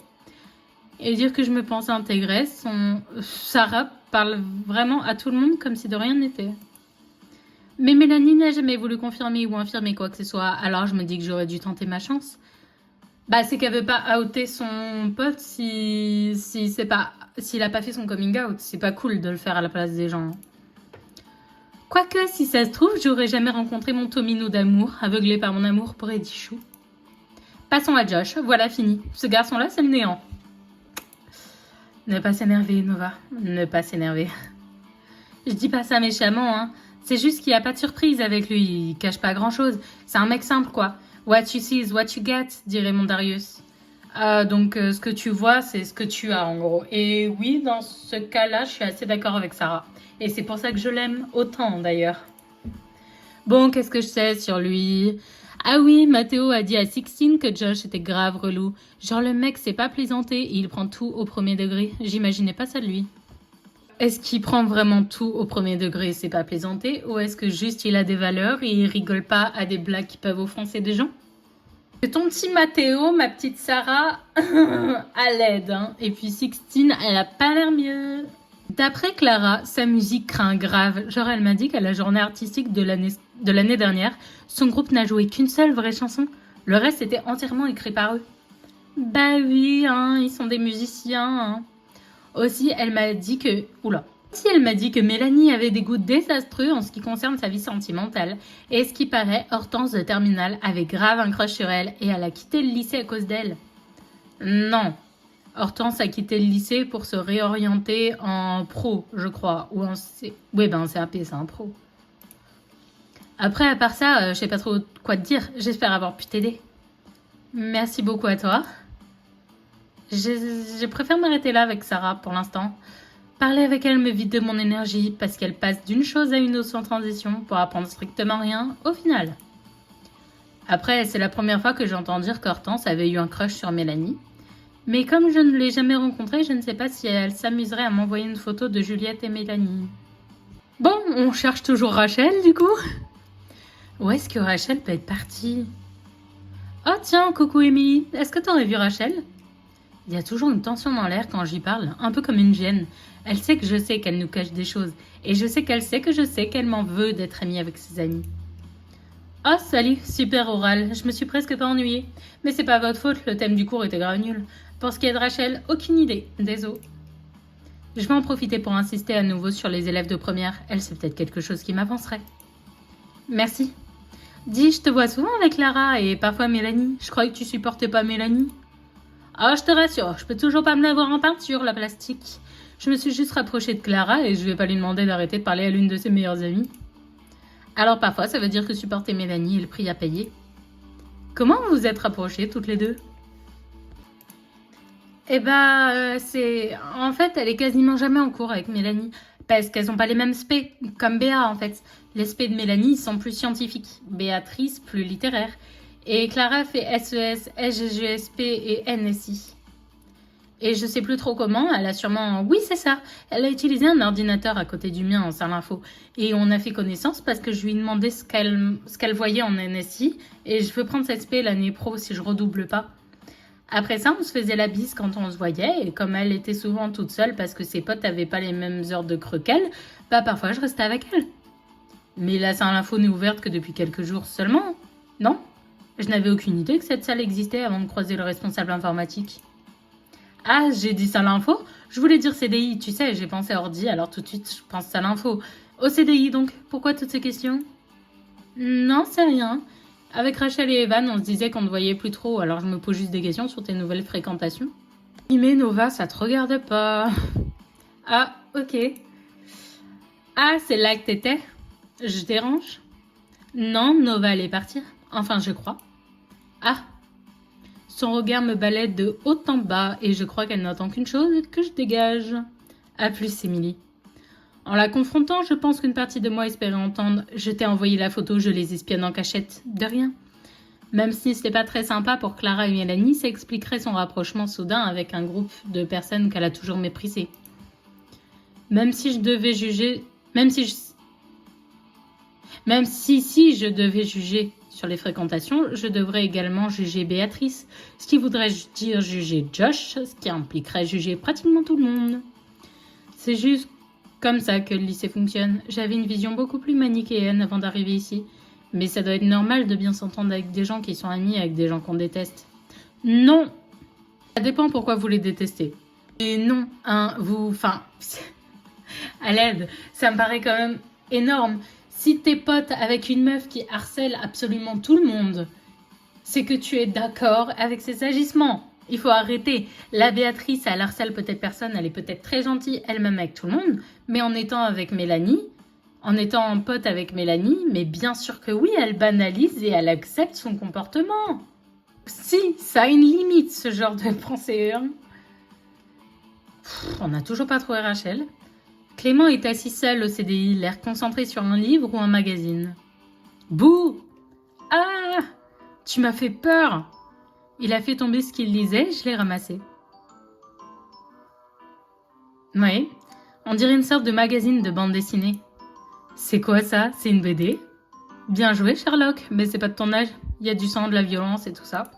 Speaker 1: Et dire que je me pensais intégrée, Sarah parle vraiment à tout le monde comme si de rien n'était. Mais Mélanie n'a jamais voulu confirmer ou infirmer quoi que ce soit, alors je me dis que j'aurais dû tenter ma chance. Bah, c'est qu'elle veut pas outer son pote s'il a pas fait son coming out. C'est pas cool de le faire à la place des gens. Quoique, si ça se trouve, j'aurais jamais rencontré mon Tomino d'amour, aveuglé par mon amour pour Eddie Chou. Passons à Josh, voilà fini. Ce garçon-là, c'est le néant. Ne pas s'énerver, Nova. Ne pas s'énerver. Je dis pas ça méchamment, hein. C'est juste qu'il n'y a pas de surprise avec lui. Il cache pas grand-chose. C'est un mec simple, quoi. What you see is what you get, dirait mon Darius. Donc, ce que tu vois, c'est ce que tu as, en gros. Et oui, dans ce cas-là, je suis assez d'accord avec Sarah. Et c'est pour ça que je l'aime autant, d'ailleurs. Bon, qu'est-ce que je sais sur lui? Ah oui, Mathéo a dit à Sixtine que Josh était grave relou. Genre, le mec sait pas plaisanter et il prend tout au premier degré. J'imaginais pas ça de lui. Est-ce qu'il prend vraiment tout au premier degré et c'est pas plaisanter? Ou est-ce que juste il a des valeurs et il rigole pas à des blagues qui peuvent offenser des gens? Ton petit Mathéo, ma petite Sarah, à l'aide, hein. Et puis Sixtine, elle a pas l'air mieux. D'après Clara, sa musique craint grave. Genre, elle m'a dit qu'à la journée artistique de l'année dernière, son groupe n'a joué qu'une seule vraie chanson. Le reste était entièrement écrit par eux. Bah oui, hein, ils sont des musiciens, hein. Aussi, elle m'a dit que Mélanie avait des goûts désastreux en ce qui concerne sa vie sentimentale. Et ce qui paraît, Hortense de Terminale avait grave un crush sur elle et elle a quitté le lycée à cause d'elle. Non. Hortense a quitté le lycée pour se réorienter en pro, je crois. Ou en CAP, c'est un pro. Après, à part ça, je sais pas trop quoi te dire. J'espère avoir pu t'aider. Merci beaucoup à toi. Je préfère m'arrêter là avec Sarah pour l'instant. Parler avec elle me vide de mon énergie parce qu'elle passe d'une chose à une autre sans transition pour apprendre strictement rien au final. Après, c'est la première fois que j'entends dire qu'Hortense avait eu un crush sur Mélanie. Mais comme je ne l'ai jamais rencontrée, je ne sais pas si elle s'amuserait à m'envoyer une photo de Juliette et Mélanie. Bon, on cherche toujours Rachel, du coup. Où est-ce que Rachel peut être partie? Oh tiens, coucou Émilie, est-ce que t'aurais vu Rachel? Il y a toujours une tension dans l'air quand j'y parle, un peu comme une gêne. Elle sait que je sais qu'elle nous cache des choses, et je sais qu'elle sait que je sais qu'elle m'en veut d'être amie avec ses amis. Oh salut, super oral, je me suis presque pas ennuyée. Mais c'est pas votre faute, le thème du cours était grave nul. Pour ce qui est de Rachel, aucune idée, désolé. Je vais en profiter pour insister à nouveau sur les élèves de première, elle c'est peut-être quelque chose qui m'avancerait. Merci. Dis, je te vois souvent avec Lara et parfois Mélanie. Je croyais que tu supportais pas Mélanie. Ah, je te rassure, je peux toujours pas me la voir en peinture, la plastique. Je me suis juste rapprochée de Clara et je vais pas lui demander d'arrêter de parler à l'une de ses meilleures amies. Alors parfois, ça veut dire que supporter Mélanie est le prix à payer. Comment vous vous êtes rapprochées toutes les deux? Eh ben, c'est... En fait, elle est quasiment jamais en cours avec Mélanie. Parce qu'elles n'ont pas les mêmes spé, comme Béa en fait. Les spé de Mélanie sont plus scientifiques, Béatrice plus littéraire. Et Clara fait SES, SGSP et NSI. Et je sais plus trop comment, elle a sûrement... Oui, c'est ça, elle a utilisé un ordinateur à côté du mien en salle info. Et on a fait connaissance parce que je lui ai demandé ce qu'elle voyait en NSI. Et je veux prendre cette spé l'année pro si je redouble pas. Après ça, on se faisait la bise quand on se voyait, et comme elle était souvent toute seule parce que ses potes n'avaient pas les mêmes heures de creux qu'elle, bah parfois je restais avec elle. Mais la salle info n'est ouverte que depuis quelques jours seulement, non? Je n'avais aucune idée que cette salle existait avant de croiser le responsable informatique. Ah, j'ai dit salle info? Je voulais dire CDI, tu sais, j'ai pensé ordi, alors tout de suite je pense salle info. Au CDI donc, pourquoi toutes ces questions? Non, c'est rien. Avec Rachel et Evan, on se disait qu'on ne voyait plus trop, alors je me pose juste des questions sur tes nouvelles fréquentations. Mais Nova, ça te regarde pas. Ah, ok. Ah, c'est là que t'étais? Je dérange? Non, Nova allait partir. Enfin, je crois. Ah. Son regard me balaie de haut en bas et je crois qu'elle n'attend qu'une chose, que je dégage. À plus, Émilie. En la confrontant, je pense qu'une partie de moi espérait entendre « Je t'ai envoyé la photo, je les espionne en cachette ». De rien. Même si ce n'est pas très sympa pour Clara et Mélanie, ça expliquerait son rapprochement soudain avec un groupe de personnes qu'elle a toujours méprisées. Même si je devais juger sur les fréquentations, je devrais également juger Béatrice, ce qui voudrait dire juger Josh, ce qui impliquerait juger pratiquement tout le monde. C'est juste comme ça que le lycée fonctionne. J'avais une vision beaucoup plus manichéenne avant d'arriver ici. Mais ça doit être normal de bien s'entendre avec des gens qui sont amis avec des gens qu'on déteste. Non! Ça dépend pourquoi vous les détestez. Et non, à l'aide, ça me paraît quand même énorme. Si t'es pote avec une meuf qui harcèle absolument tout le monde, c'est que tu es d'accord avec ses agissements. Il faut arrêter. La Béatrice, elle harcèle peut-être personne, elle est peut-être très gentille elle-même avec tout le monde, mais en étant avec Mélanie, en étant pote avec Mélanie, mais bien sûr que oui, elle banalise et elle accepte son comportement. Si, ça a une limite, ce genre de pensée. On n'a toujours pas trouvé Rachel. Clément est assis seul au CDI, l'air concentré sur un livre ou un magazine. Bouh! Ah! Tu m'as fait peur! Il a fait tomber ce qu'il lisait, je l'ai ramassé. Oui, on dirait une sorte de magazine de bande dessinée. C'est quoi ça? C'est une BD? Bien joué, Sherlock, mais c'est pas de ton âge. Il y a du sang, de la violence et tout ça.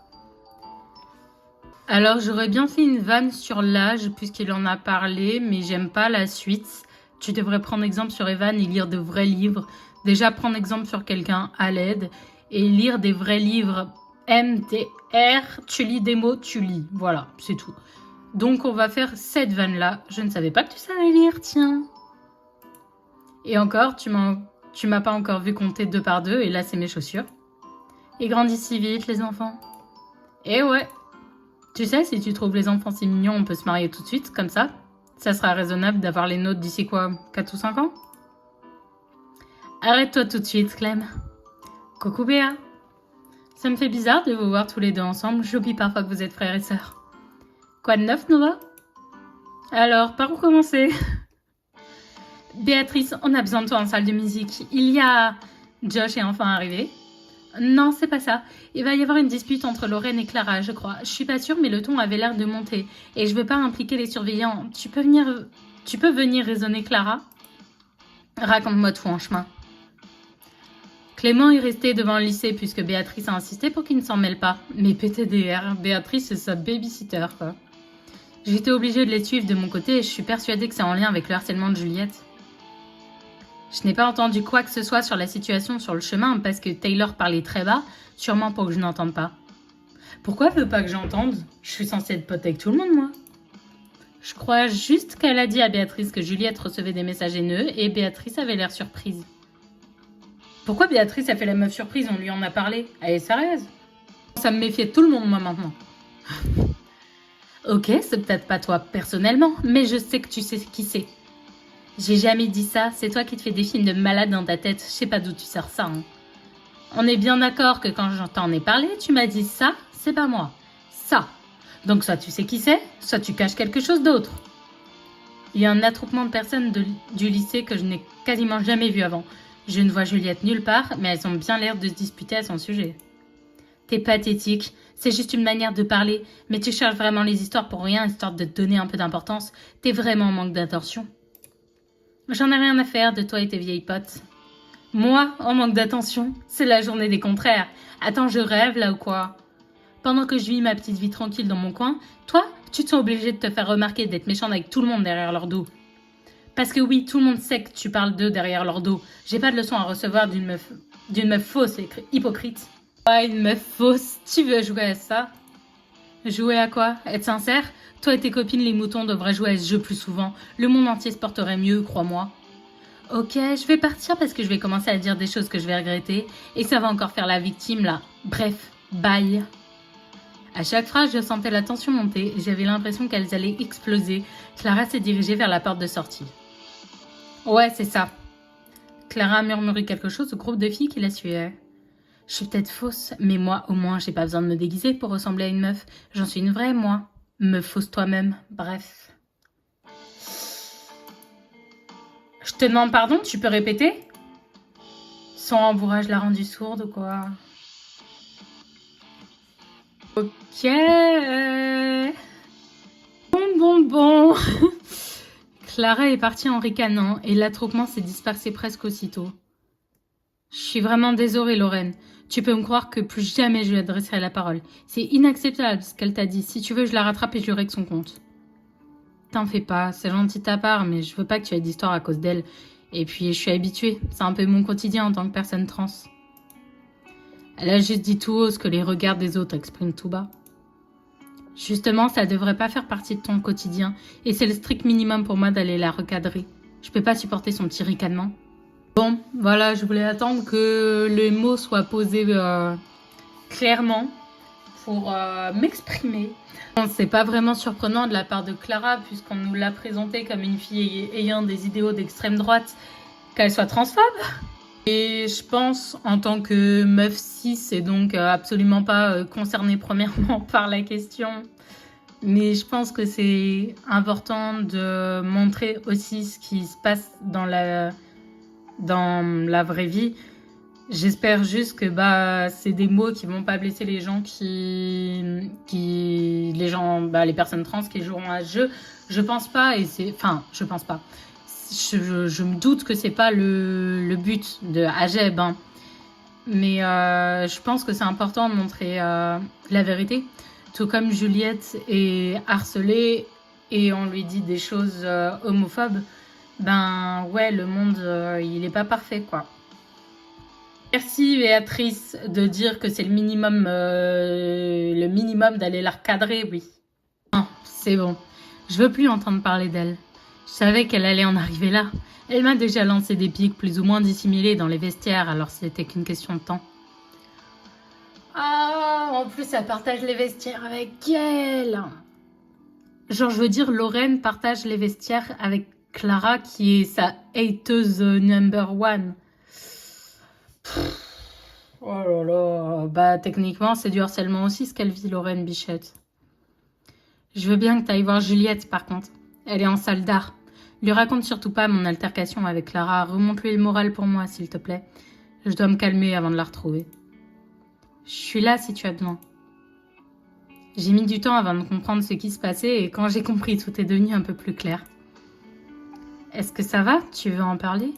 Speaker 1: Alors, j'aurais bien fait une vanne sur l'âge, puisqu'il en a parlé, mais j'aime pas la suite. Tu devrais prendre exemple sur Evan et lire de vrais livres. Déjà, prendre exemple sur quelqu'un à l'aide et lire des vrais livres. MTR, tu lis des mots, tu lis. Voilà, c'est tout. Donc, on va faire cette vanne-là. Je ne savais pas que tu savais lire, tiens. Et encore, tu m'as pas encore vu compter 2 par 2, et là, c'est mes chaussures. Ils grandissent si vite, les enfants. Et ouais. Tu sais, si tu trouves les enfants si mignons, on peut se marier tout de suite, comme ça. Ça sera raisonnable d'avoir les nôtres d'ici quoi, 4 ou 5 ans? Arrête-toi tout de suite, Clem. Coucou Béa. Ça me fait bizarre de vous voir tous les deux ensemble. J'oublie parfois que vous êtes frères et sœurs. Quoi de neuf, Nova? Alors, par où commencer? Béatrice, on a besoin de toi en salle de musique. Josh est enfin arrivé. Non, c'est pas ça. Il va y avoir une dispute entre Lorraine et Clara, je crois. Je suis pas sûre, mais le ton avait l'air de monter. Et je veux pas impliquer les surveillants. Tu peux venir raisonner Clara? Raconte-moi tout en chemin. Clément est resté devant le lycée puisque Béatrice a insisté pour qu'il ne s'en mêle pas. Mais PTDR, Béatrice c'est sa babysitter quoi. J'étais obligée de les suivre de mon côté et je suis persuadée que c'est en lien avec le harcèlement de Juliette. Je n'ai pas entendu quoi que ce soit sur la situation sur le chemin parce que Taylor parlait très bas, sûrement pour que je n'entende pas. Pourquoi elle veut pas que j'entende? Je suis censée être pote avec tout le monde, moi. Je crois juste qu'elle a dit à Béatrice que Juliette recevait des messages haineux et Béatrice avait l'air surprise. Pourquoi Béatrice a fait la meuf surprise? On lui en a parlé. Elle est sérieuse? Ça me méfiait de tout le monde, moi, maintenant. Ok, c'est peut-être pas toi personnellement, mais je sais que tu sais qui c'est. J'ai jamais dit ça, c'est toi qui te fais des films de malade dans ta tête. Je sais pas d'où tu sors ça. Hein. On est bien d'accord que quand je t'en ai parlé, tu m'as dit ça, c'est pas moi. Ça. Donc soit tu sais qui c'est, soit tu caches quelque chose d'autre. Il y a un attroupement de personnes du lycée que je n'ai quasiment jamais vu avant. Je ne vois Juliette nulle part, mais elles ont bien l'air de se disputer à son sujet. T'es pathétique, c'est juste une manière de parler, mais tu cherches vraiment les histoires pour rien, histoire de te donner un peu d'importance. T'es vraiment en manque d'attention. J'en ai rien à faire de toi et tes vieilles potes. Moi, en manque d'attention, c'est la journée des contraires. Attends, je rêve là ou quoi? Pendant que je vis ma petite vie tranquille dans mon coin, toi, tu te sens obligé de te faire remarquer, d'être méchante avec tout le monde derrière leur dos. Parce que oui, tout le monde sait que tu parles d'eux derrière leur dos. J'ai pas de leçon à recevoir d'une meuf fausse et hypocrite. Ouais, une meuf fausse, tu veux jouer à ça? Jouer à quoi? Être sincère? Toi et tes copines les moutons devraient jouer à ce jeu plus souvent. Le monde entier se porterait mieux, crois-moi. Ok, je vais partir parce que je vais commencer à dire des choses que je vais regretter et ça va encore faire la victime là. Bref, bye. À chaque phrase, je sentais la tension monter et j'avais l'impression qu'elles allaient exploser. Clara s'est dirigée vers la porte de sortie. Ouais, c'est ça. Clara a murmuré quelque chose au groupe de filles qui la suivaient. Je suis peut-être fausse, mais moi, au moins, j'ai pas besoin de me déguiser pour ressembler à une meuf. J'en suis une vraie, moi. Me fausse toi-même. Bref. Je te demande pardon, tu peux répéter? Son embourrage l'a rendue sourde ou quoi? Ok. Bon. Clara est partie en ricanant et l'attroupement s'est dispersé presque aussitôt. Je suis vraiment désolée, Lorraine. Tu peux me croire que plus jamais je lui adresserai la parole. C'est inacceptable ce qu'elle t'a dit. Si tu veux, je la rattrape et je lui règle son compte. T'en fais pas, c'est gentil de ta part, mais je veux pas que tu aies d'histoire à cause d'elle. Et puis, je suis habituée. C'est un peu mon quotidien en tant que personne trans. Elle a juste dit tout haut ce que les regards des autres expriment tout bas. Justement, ça devrait pas faire partie de ton quotidien. Et c'est le strict minimum pour moi d'aller la recadrer. Je peux pas supporter son petit ricanement. Bon, voilà, je voulais attendre que les mots soient posés clairement pour m'exprimer. Bon, c'est pas vraiment surprenant de la part de Clara puisqu'on nous l'a présentée comme une fille ayant des idéaux d'extrême droite, qu'elle soit transphobe. Et je pense, en tant que meuf cis, et donc absolument pas concernée premièrement par la question, mais je pense que c'est important de montrer aussi ce qui se passe dans la vraie vie. J'espère juste que c'est des mots qui vont pas blesser les gens les personnes trans qui joueront à ce jeu. Je pense pas je me doute que c'est pas le but de Ageb, hein. Mais je pense que c'est important de montrer la vérité. Tout comme Juliette est harcelée et on lui dit des choses homophobes, le monde il est pas parfait quoi. Merci Béatrice de dire que c'est le minimum d'aller la recadrer, oui. Non, c'est bon. Je veux plus entendre parler d'elle. Je savais qu'elle allait en arriver là. Elle m'a déjà lancé des pics plus ou moins dissimulés dans les vestiaires, alors c'était qu'une question de temps. Ah, en plus, elle partage les vestiaires avec elle. Genre, je veux dire, Lorraine partage les vestiaires avec Clara, qui est sa hateuse number one. Oh là là, techniquement, c'est du harcèlement aussi, ce qu'elle vit, Lorraine Bichette. Je veux bien que tu ailles voir Juliette, par contre. Elle est en salle d'art. Lui raconte surtout pas mon altercation avec Clara. Remonte-lui le moral pour moi, s'il te plaît. Je dois me calmer avant de la retrouver. Je suis là si tu as besoin. J'ai mis du temps avant de comprendre ce qui se passait et quand j'ai compris, tout est devenu un peu plus clair. Est-ce que ça va? Tu veux en parler?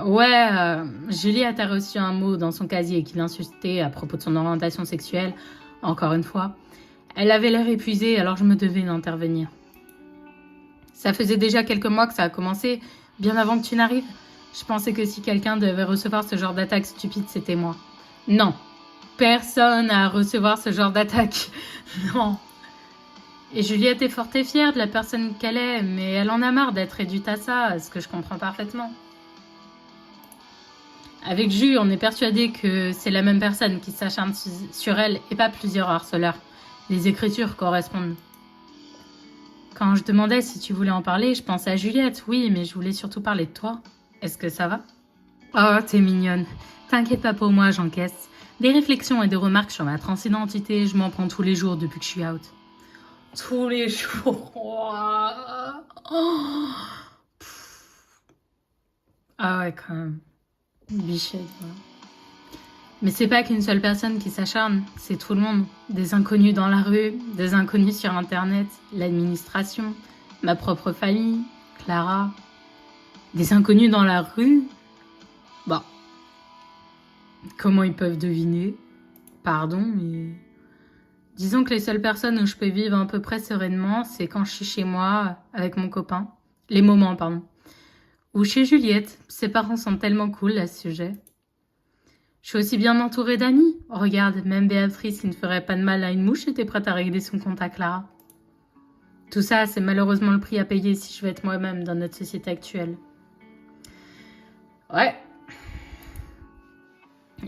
Speaker 1: Ouais, Juliette a reçu un mot dans son casier qui l'insultait à propos de son orientation sexuelle, encore une fois. Elle avait l'air épuisée, alors je me devais d'intervenir. Ça faisait déjà quelques mois que ça a commencé, bien avant que tu n'arrives. Je pensais que si quelqu'un devait recevoir ce genre d'attaque stupide, c'était moi. Non, personne à recevoir ce genre d'attaque. Non. Et Juliette est forte et fière de la personne qu'elle est, mais elle en a marre d'être réduite à ça, ce que je comprends parfaitement. Avec Ju, on est persuadé que c'est la même personne qui s'acharne sur elle et pas plusieurs harceleurs. Les écritures correspondent. Quand je demandais si tu voulais en parler, je pensais à Juliette, oui, mais je voulais surtout parler de toi. Est-ce que ça va? Oh, t'es mignonne. T'inquiète pas pour moi, j'encaisse. Des réflexions et des remarques sur ma transidentité, je m'en prends tous les jours depuis que je suis out. Tous les jours. Oh. Ah ouais, quand même. Bichette, voilà. Mais c'est pas qu'une seule personne qui s'acharne, c'est tout le monde. Des inconnus dans la rue, des inconnus sur internet, l'administration, ma propre famille, Clara. Des inconnus dans la rue? Bah. Comment ils peuvent deviner? Pardon, mais... Disons que les seules personnes où je peux vivre à peu près sereinement, c'est quand je suis chez moi, avec mon copain. Les moments, pardon. Ou chez Juliette, ses parents sont tellement cool à ce sujet. Je suis aussi bien entourée d'amis. Regarde, même Béatrice qui ne ferait pas de mal à une mouche était prête à régler son compte à Clara. Tout ça, c'est malheureusement le prix à payer si je veux être moi-même dans notre société actuelle. Ouais.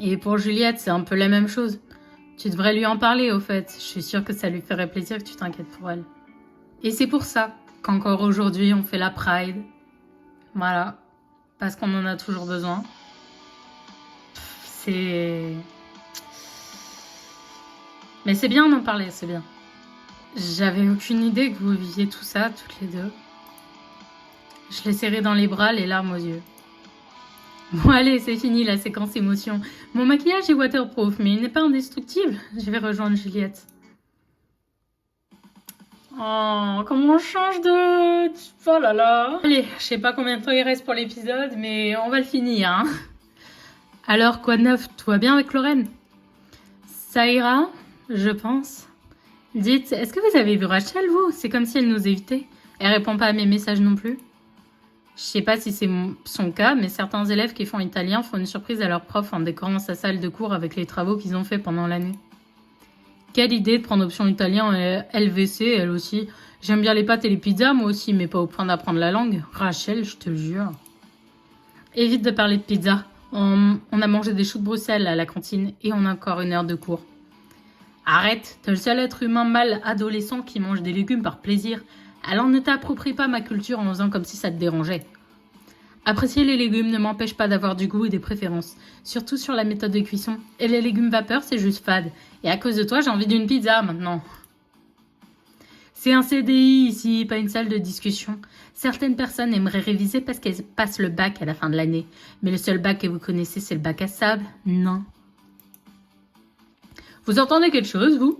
Speaker 1: Et pour Juliette, c'est un peu la même chose. Tu devrais lui en parler, au fait. Je suis sûre que ça lui ferait plaisir que tu t'inquiètes pour elle. Et c'est pour ça qu'encore aujourd'hui, on fait la Pride. Voilà, parce qu'on en a toujours besoin. Mais c'est bien d'en parler, c'est bien. J'avais aucune idée que vous viviez tout ça, toutes les deux. Je l'ai serré dans les bras, les larmes aux yeux. Bon allez, c'est fini la séquence émotion. Mon maquillage est waterproof, mais il n'est pas indestructible. Je vais rejoindre Juliette. Oh, comment on change de... Oh là là. Allez, je sais pas combien de temps il reste pour l'épisode, mais on va le finir, hein. Alors, quoi de neuf? Tout va bien avec Lorraine? Ça ira, je pense. Dites, est-ce que vous avez vu Rachel, vous? C'est comme si elle nous évitait. Elle répond pas à mes messages non plus. Je sais pas si c'est son cas, mais certains élèves qui font italien font une surprise à leur prof en décorant sa salle de cours avec les travaux qu'ils ont fait pendant l'année. Quelle idée de prendre option italien en LVC, elle aussi. J'aime bien les pâtes et les pizzas, moi aussi, mais pas au point d'apprendre la langue. Rachel, je te jure. Évite de parler de pizza. On a mangé des choux de Bruxelles à la cantine et on a encore 1 heure de cours. Arrête, t'es le seul être humain mâle adolescent qui mange des légumes par plaisir. Alors ne t'approprie pas ma culture en faisant comme si ça te dérangeait. Apprécier les légumes ne m'empêche pas d'avoir du goût et des préférences, surtout sur la méthode de cuisson. Et les légumes vapeur, c'est juste fade. Et à cause de toi, j'ai envie d'une pizza maintenant. C'est un CDI ici, pas une salle de discussion. Certaines personnes aimeraient réviser parce qu'elles passent le bac à la fin de l'année. Mais le seul bac que vous connaissez, c'est le bac à sable. Non. Vous entendez quelque chose, vous?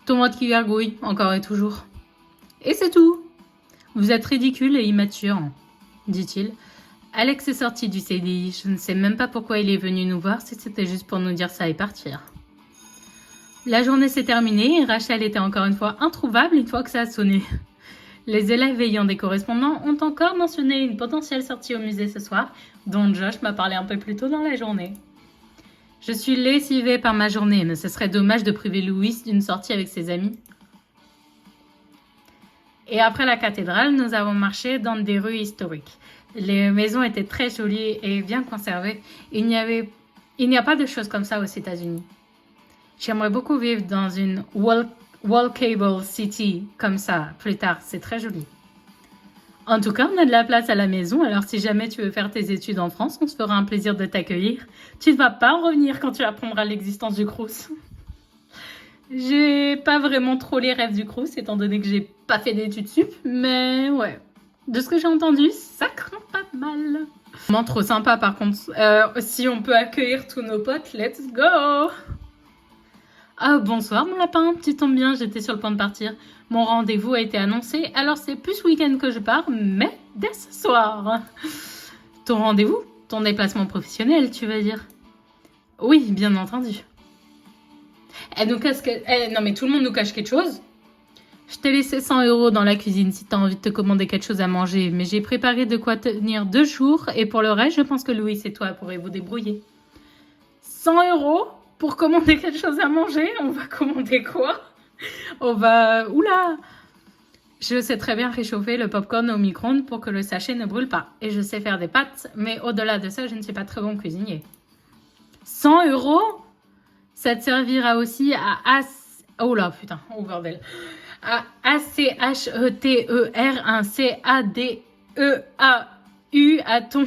Speaker 1: Tomate qui gargouille, encore et toujours. Et c'est tout. Vous êtes ridicule et immature, dit-il. Alex est sorti du CDI. Je ne sais même pas pourquoi il est venu nous voir, si c'était juste pour nous dire ça et partir. La journée s'est terminée et Rachel était encore une fois introuvable une fois que ça a sonné. Les élèves ayant des correspondants ont encore mentionné une potentielle sortie au musée ce soir, dont Josh m'a parlé un peu plus tôt dans la journée. Je suis lessivée par ma journée, mais ce serait dommage de priver Louis d'une sortie avec ses amis. Et après la cathédrale, nous avons marché dans des rues historiques. Les maisons étaient très jolies et bien conservées. Il n'y a pas de choses comme ça aux États-Unis. J'aimerais beaucoup vivre dans une walkable city comme ça plus tard. C'est très joli. En tout cas, on a de la place à la maison, alors si jamais tu veux faire tes études en France, on se fera un plaisir de t'accueillir. Tu ne vas pas en revenir quand tu apprendras l'existence du Crous. J'ai pas vraiment trop les rêves du Crous, étant donné que j'ai pas fait d'études sup, mais ouais. De ce que j'ai entendu, ça craint pas mal. Vraiment trop sympa par contre. Si on peut accueillir tous nos potes, let's go! Ah, bonsoir mon lapin, tu tombes bien, j'étais sur le point de partir. Mon rendez-vous a été annoncé, alors c'est plus ce week-end que je pars, mais dès ce soir. Ton rendez-vous? Ton déplacement professionnel, tu vas dire? Oui, bien entendu. Et nous cache non mais tout le monde nous cache quelque chose. Je t'ai laissé 100 € dans la cuisine si t'as envie de te commander quelque chose à manger, mais j'ai préparé de quoi tenir 2 jours et pour le reste, je pense que Louis et toi pourrez vous débrouiller. 100 € pour commander quelque chose à manger? On va commander quoi? On va... Oula! Je sais très bien réchauffer le popcorn au micro-ondes pour que le sachet ne brûle pas. Et je sais faire des pâtes, mais au-delà de ça, je ne suis pas très bon cuisinier. 100 €? Ça te servira aussi à... Oh là, putain, oh bordel. À ACHETER, un CADEAU à ton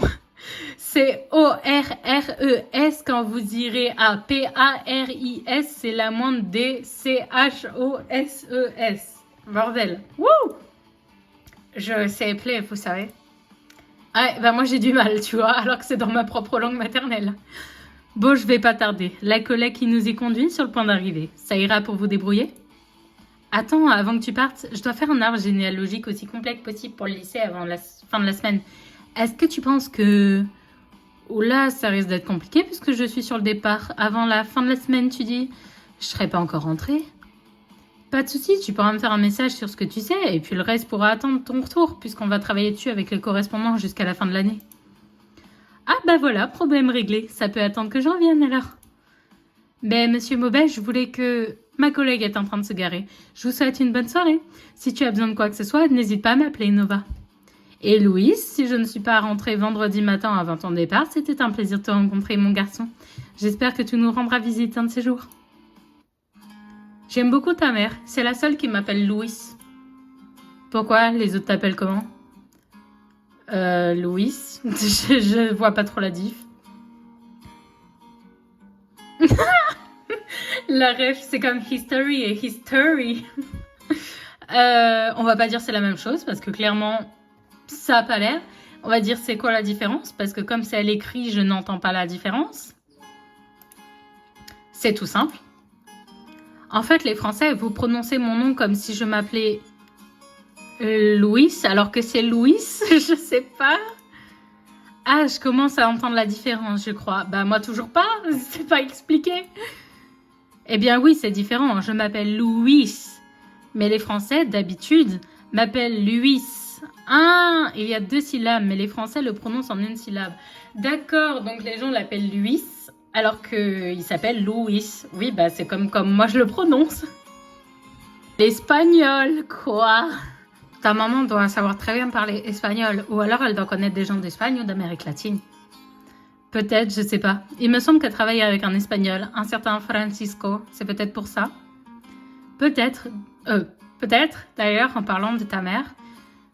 Speaker 1: CORRES quand vous irez à PARIS, c'est la moindre des CHOSES. Bordel. Wouh! Je sais appeler, vous savez. Ouais, bah moi j'ai du mal, tu vois, alors que c'est dans ma propre langue maternelle. Bon, je vais pas tarder. La collègue qui nous y conduit sur le point d'arriver. Ça ira pour vous débrouiller? Attends, avant que tu partes, je dois faire un arbre généalogique aussi complet que possible pour le lycée avant la fin de la semaine. Est-ce que tu penses que... Oula, ça risque d'être compliqué puisque je suis sur le départ. Avant la fin de la semaine, tu dis? Je serai pas encore rentrée. Pas de souci, tu pourras me faire un message sur ce que tu sais et puis le reste pourra attendre ton retour puisqu'on va travailler dessus avec les correspondants jusqu'à la fin de l'année. Ah bah voilà, problème réglé. Ça peut attendre que je revienne alors. Ben, monsieur Maubet, je voulais que... Ma collègue est en train de se garer. Je vous souhaite une bonne soirée. Si tu as besoin de quoi que ce soit, n'hésite pas à m'appeler, Nova. Et Louise, si je ne suis pas rentrée vendredi matin avant ton départ, c'était un plaisir de te rencontrer, mon garçon. J'espère que tu nous rendras visite un de ces jours. J'aime beaucoup ta mère. C'est la seule qui m'appelle Louise. Pourquoi? Les autres t'appellent comment? Louise. Je vois pas trop la diff. La ref, c'est comme history et history. On va pas dire c'est la même chose parce que clairement, ça a pas l'air. On va dire c'est quoi la différence parce que comme c'est à l'écrit, je n'entends pas la différence. C'est tout simple. En fait, les Français, vous prononcez mon nom comme si je m'appelais Louis, alors que c'est Louis, je sais pas. Ah, je commence à entendre la différence, je crois. Bah moi toujours pas, c'est pas expliqué. Eh bien oui, c'est différent, je m'appelle Louis. Mais les Français, d'habitude, m'appellent Louis. Ah, il y a 2 syllabes, mais les Français le prononcent en une syllabe. D'accord, donc les gens l'appellent Louis, alors qu'il s'appelle Louis. Oui, bah c'est comme moi je le prononce. L'espagnol, quoi. Ta maman doit savoir très bien parler espagnol, ou alors elle doit connaître des gens d'Espagne ou d'Amérique latine. Peut-être, je sais pas. Il me semble qu'elle travaille avec un espagnol, un certain Francisco. C'est peut-être pour ça. Peut-être, d'ailleurs, en parlant de ta mère,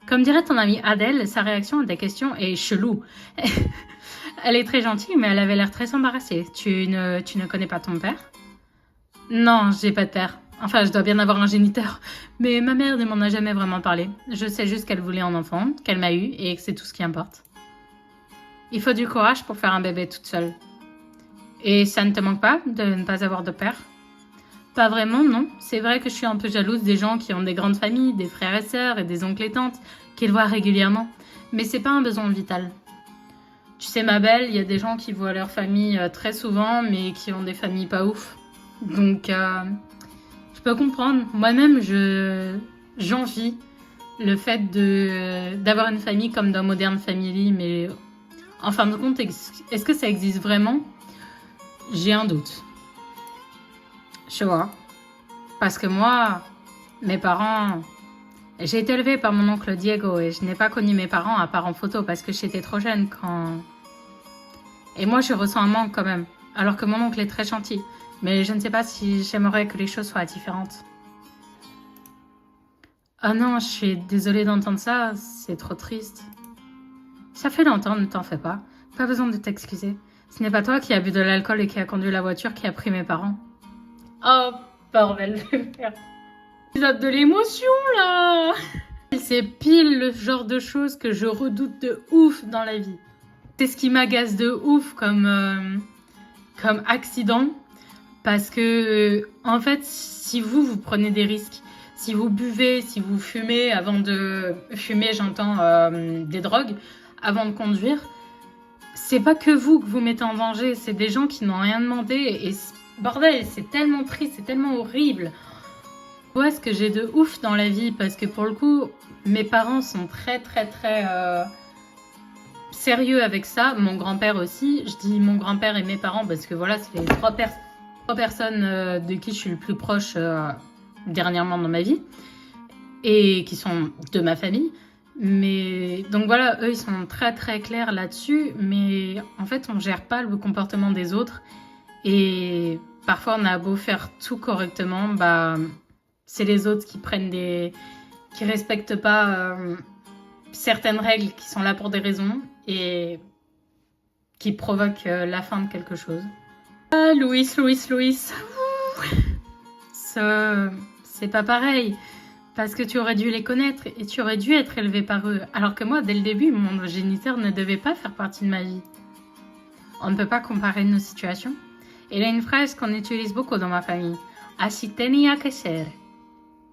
Speaker 1: comme dirait ton amie Adèle, sa réaction à des questions est chelou. Elle est très gentille, mais elle avait l'air très embarrassée. Tu ne connais pas ton père? Non, j'ai pas de père. Enfin, je dois bien avoir un géniteur. Mais ma mère ne m'en a jamais vraiment parlé. Je sais juste qu'elle voulait un enfant, qu'elle m'a eu, et que c'est tout ce qui importe. Il faut du courage pour faire un bébé toute seule. Et ça ne te manque pas de ne pas avoir de père? Pas vraiment, non. C'est vrai que je suis un peu jalouse des gens qui ont des grandes familles, des frères et sœurs et des oncles et tantes, qu'ils voient régulièrement. Mais c'est pas un besoin vital. Tu sais, ma belle, il y a des gens qui voient leur famille très souvent, mais qui ont des familles pas ouf. Donc, je peux comprendre. Moi-même, j'envie le fait d'avoir une famille comme dans Modern Family, mais en fin de compte, est-ce que ça existe vraiment? J'ai un doute. Tu vois. Parce que moi, mes parents... J'ai été élevée par mon oncle Diego et je n'ai pas connu mes parents à part en photo parce que j'étais trop jeune quand... Et moi, je ressens un manque quand même. Alors que mon oncle est très gentil. Mais je ne sais pas si j'aimerais que les choses soient différentes. Oh non, je suis désolée d'entendre ça. C'est trop triste. Ça fait longtemps, ne t'en fais pas. Pas besoin de t'excuser. Ce n'est pas toi qui as bu de l'alcool et qui a conduit la voiture qui a pris mes parents. Oh, bordel de merde. Épisode de l'émotion, là. C'est pile le genre de choses que je redoute de ouf dans la vie. C'est ce qui m'agace de ouf comme accident. Parce que, en fait, si vous prenez des risques, si vous buvez, si vous fumez avant de... Fumer, j'entends des drogues, avant de conduire, c'est pas que vous mettez en danger, c'est des gens qui n'ont rien demandé. Et bordel, c'est tellement triste, c'est tellement horrible. Ouais, ce que j'ai de ouf dans la vie, parce que pour le coup, mes parents sont très sérieux avec ça. Mon grand-père aussi. Je dis mon grand-père et mes parents parce que voilà, c'est les trois personnes de qui je suis le plus proche dernièrement dans ma vie et qui sont de ma famille. Mais donc voilà, eux ils sont très clairs là-dessus, mais en fait on gère pas le comportement des autres et parfois on a beau faire tout correctement, bah c'est les autres qui respectent pas certaines règles qui sont là pour des raisons et qui provoquent la fin de quelque chose. Ah, Louis, c'est pas pareil. Parce que tu aurais dû les connaître et tu aurais dû être élevé par eux. Alors que moi, dès le début, mon géniteur ne devait pas faire partie de ma vie. On ne peut pas comparer nos situations. Il y a une phrase qu'on utilise beaucoup dans ma famille. Así tenía que ser.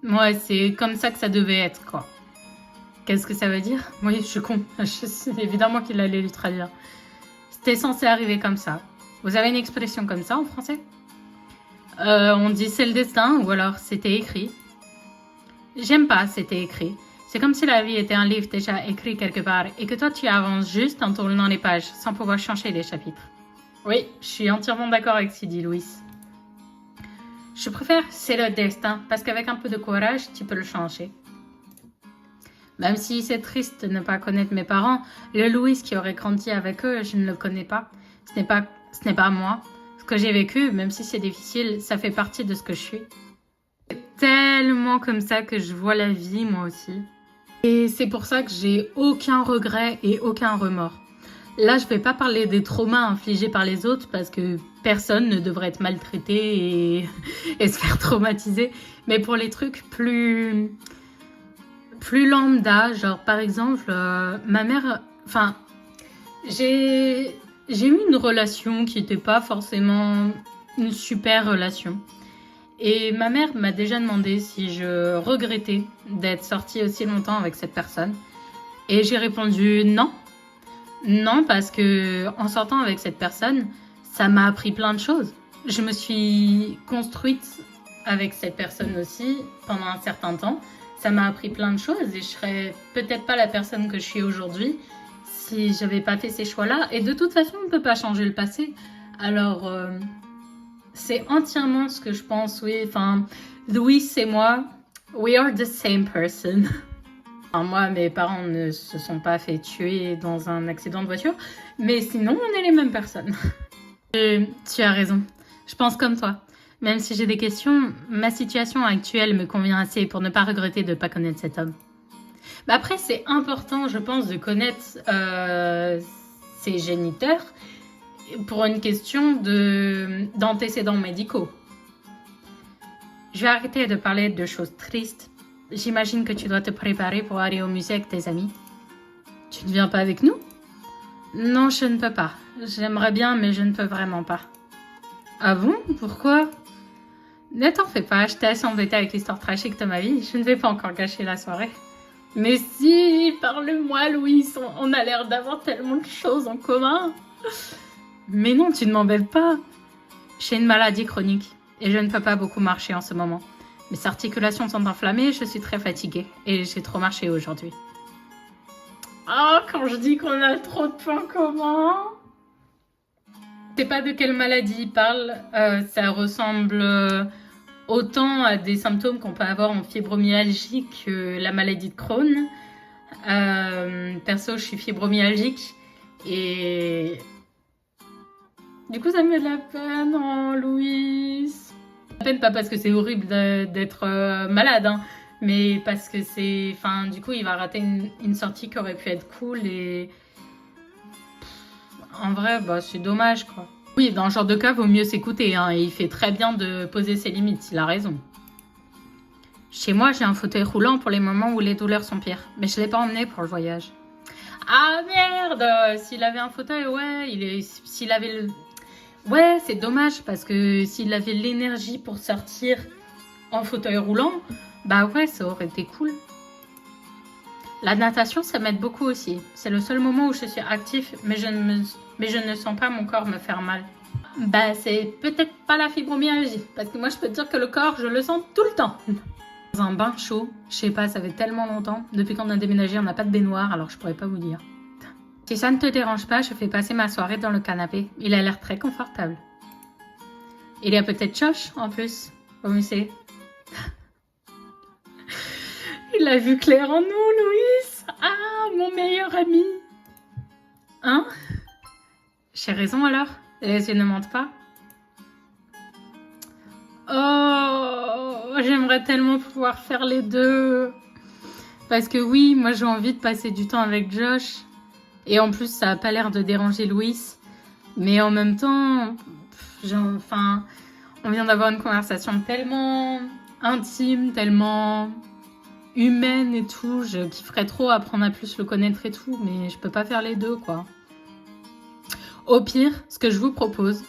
Speaker 1: Ouais, c'est comme ça que ça devait être, quoi. Qu'est-ce que ça veut dire? Oui, je suis con. C'est évidemment qu'il allait lui traduire. C'était censé arriver comme ça. Vous avez une expression comme ça en français? On dit c'est le destin ou alors c'était écrit. J'aime pas c'était écrit. C'est comme si la vie était un livre déjà écrit quelque part et que toi tu avances juste en tournant les pages sans pouvoir changer les chapitres. Oui, je suis entièrement d'accord avec ce que dit Louis. Je préfère c'est le destin parce qu'avec un peu de courage, tu peux le changer. Même si c'est triste de ne pas connaître mes parents, le Louis qui aurait grandi avec eux, je ne le connais pas. Ce n'est pas moi. Ce que j'ai vécu, même si c'est difficile, ça fait partie de ce que je suis. C'est tellement comme ça que je vois la vie, moi aussi. Et c'est pour ça que j'ai aucun regret et aucun remords. Là, je vais pas parler des traumas infligés par les autres parce que personne ne devrait être maltraité et se faire traumatiser. Mais pour les trucs plus lambda, genre par exemple, ma mère... Enfin, j'ai eu une relation qui n'était pas forcément une super relation. Et ma mère m'a déjà demandé si je regrettais d'être sortie aussi longtemps avec cette personne. Et j'ai répondu non. Non, parce que en sortant avec cette personne, ça m'a appris plein de choses. Je me suis construite avec cette personne aussi pendant un certain temps. Ça m'a appris plein de choses et je serais peut-être pas la personne que je suis aujourd'hui si j'avais pas fait ces choix-là. Et de toute façon, on ne peut pas changer le passé. Alors... c'est entièrement ce que je pense, oui. Enfin, Louis et moi, we are the same person. Enfin, moi, mes parents ne se sont pas fait tuer dans un accident de voiture, mais sinon, on est les mêmes personnes. Tu as raison. Je pense comme toi. Même si j'ai des questions, ma situation actuelle me convient assez pour ne pas regretter de ne pas connaître cet homme. Mais après, c'est important, je pense, de connaître ses géniteurs pour une question d'antécédents médicaux. Je vais arrêter de parler de choses tristes. J'imagine que tu dois te préparer pour aller au musée avec tes amis. Tu ne viens pas avec nous? Non, je ne peux pas. J'aimerais bien, mais je ne peux vraiment pas. Ah bon? Pourquoi? Ne t'en fais pas, je t'ai assez embêtée avec l'histoire tragique de ma vie. Je ne vais pas encore gâcher la soirée. Mais si, parle-moi, Louis. On a l'air d'avoir tellement de choses en commun. Mais non, tu ne m'embêtes pas. J'ai une maladie chronique et je ne peux pas beaucoup marcher en ce moment. Mes articulations sont enflammées, je suis très fatiguée et j'ai trop marché aujourd'hui. Oh, quand je dis qu'on a trop de points communs. Je sais pas de quelle maladie il parle. Ça ressemble autant à des symptômes qu'on peut avoir en fibromyalgie que la maladie de Crohn. Perso, je suis fibromyalgique et... du coup, ça me fait de la peine, oh, Louis. La peine, pas parce que c'est horrible d'être malade, hein, mais parce que c'est... Enfin, du coup, il va rater une sortie qui aurait pu être cool et... en vrai, bah, c'est dommage, quoi. Oui, dans ce genre de cas, vaut mieux s'écouter, hein, et il fait très bien de poser ses limites, il a raison. Chez moi, j'ai un fauteuil roulant pour les moments où les douleurs sont pires, mais je ne l'ai pas emmené pour le voyage. Ah merde! S'il avait un fauteuil, ouais, s'il avait le... Ouais, c'est dommage parce que s'il avait l'énergie pour sortir en fauteuil roulant, bah ouais, ça aurait été cool. La natation, ça m'aide beaucoup aussi. C'est le seul moment où je suis actif, mais je ne sens pas mon corps me faire mal. Bah, c'est peut-être pas la fibromyalgie, parce que moi, je peux te dire que le corps, je le sens tout le temps. Dans un bain chaud, je sais pas, ça fait tellement longtemps. Depuis qu'on a déménagé, on n'a pas de baignoire, alors je pourrais pas vous dire. Si ça ne te dérange pas, je fais passer ma soirée dans le canapé. Il a l'air très confortable. Il y a peut-être Josh, en plus, au musée. Il a vu clair en nous, Louis. Ah, mon meilleur ami. Hein? J'ai raison alors? Les yeux ne mentent pas? Oh, j'aimerais tellement pouvoir faire les deux. Parce que oui, moi j'ai envie de passer du temps avec Josh. Et en plus, ça n'a pas l'air de déranger Louis. Mais en même temps, on vient d'avoir une conversation tellement intime, tellement humaine et tout. Je kifferais trop apprendre à plus le connaître et tout. Mais je peux pas faire les deux, quoi. Au pire, ce que je vous propose,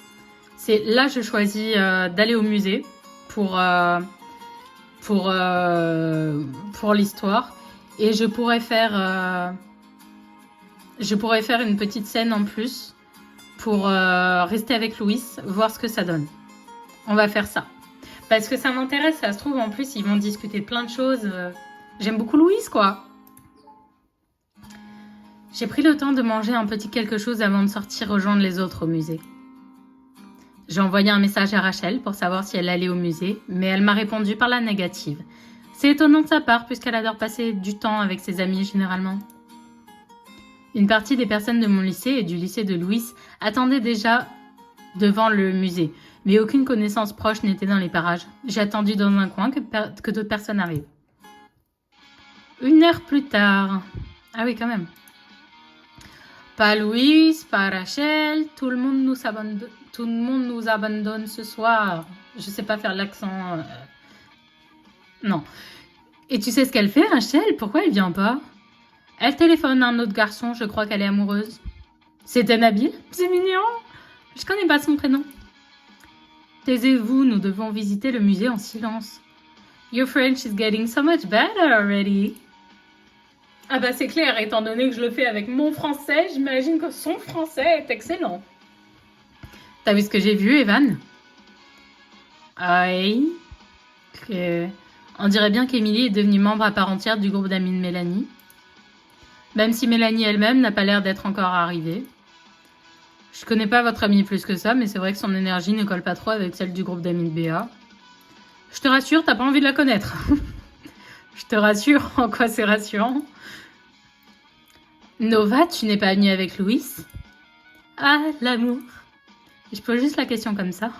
Speaker 1: c'est là, je choisis d'aller au musée pour l'histoire. Et je pourrais faire une petite scène en plus pour rester avec Louis, voir ce que ça donne. On va faire ça. Parce que ça m'intéresse, ça se trouve, en plus, ils vont discuter plein de choses. J'aime beaucoup Louis, quoi. J'ai pris le temps de manger un petit quelque chose avant de sortir rejoindre les autres au musée. J'ai envoyé un message à Rachel pour savoir si elle allait au musée, mais elle m'a répondu par la négative. C'est étonnant de sa part, puisqu'elle adore passer du temps avec ses amis généralement. Une partie des personnes de mon lycée et du lycée de Louis attendaient déjà devant le musée, mais aucune connaissance proche n'était dans les parages. J'ai attendu dans un coin que d'autres personnes arrivent. 1 heure plus tard... Ah oui, quand même. Pas Louis, pas Rachel, tout le monde nous abandonne ce soir. Je sais pas faire l'accent... Non. Et tu sais ce qu'elle fait, Rachel? Pourquoi elle vient pas? Elle téléphone à un autre garçon, je crois qu'elle est amoureuse. C'était Nabil? C'est mignon. Je connais pas son prénom. Taisez-vous, nous devons visiter le musée en silence. Your French is getting so much better already. Ah bah c'est clair, étant donné que je le fais avec mon français, j'imagine que son français est excellent. T'as vu ce que j'ai vu, Evan? Oui. On dirait bien qu'Emily est devenue membre à part entière du groupe d'amis de Mélanie. Même si Mélanie elle-même n'a pas l'air d'être encore arrivée. Je connais pas votre amie plus que ça, mais c'est vrai que son énergie ne colle pas trop avec celle du groupe d'amis de Béa. Je te rassure, t'as pas envie de la connaître. Je te rassure, en quoi c'est rassurant. Nova, tu n'es pas venue avec Louis? Ah, l'amour. Je pose juste la question comme ça.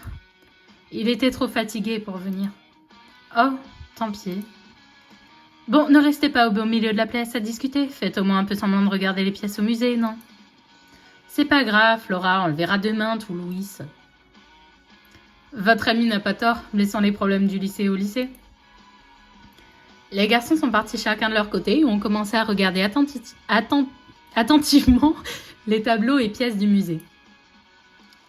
Speaker 1: Il était trop fatigué pour venir. Oh, tant pis. Bon, ne restez pas au beau milieu de la place à discuter. Faites au moins un peu semblant de regarder les pièces au musée, non? C'est pas grave, Laura, on le verra demain, tout Louis. Votre ami n'a pas tort, laissant les problèmes du lycée au lycée. Les garçons sont partis chacun de leur côté et ont commencé à regarder attentivement les tableaux et pièces du musée.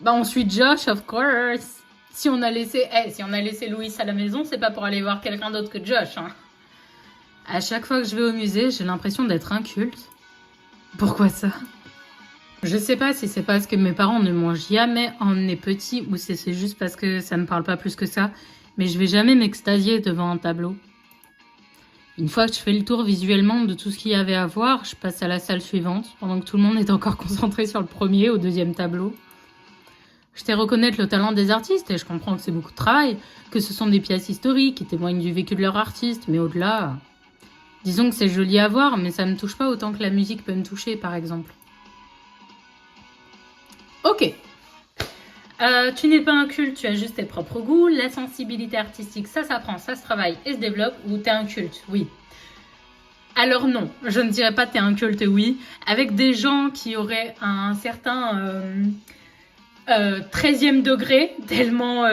Speaker 1: Bah, on suit Josh, of course. Si on a laissé Louis à la maison, c'est pas pour aller voir quelqu'un d'autre que Josh, hein. À chaque fois que je vais au musée, j'ai l'impression d'être inculte. Pourquoi ça? Je sais pas si c'est parce que mes parents ne m'ont jamais emmené petit ou si c'est juste parce que ça me parle pas plus que ça, mais je vais jamais m'extasier devant un tableau. Une fois que je fais le tour visuellement de tout ce qu'il y avait à voir, je passe à la salle suivante, pendant que tout le monde est encore concentré sur le premier ou deuxième tableau. Je sais reconnaître le talent des artistes et je comprends que c'est beaucoup de travail, que ce sont des pièces historiques qui témoignent du vécu de leur artiste, mais au-delà... Disons que c'est joli à voir, mais ça me touche pas autant que la musique peut me toucher, par exemple. Ok. Tu n'es pas un culte, tu as juste tes propres goûts. La sensibilité artistique, ça s'apprend, ça se travaille et se développe. Ou t'es un culte, oui. Alors non, je ne dirais pas t'es un culte, oui. Avec des gens qui auraient un certain 13e degré, tellement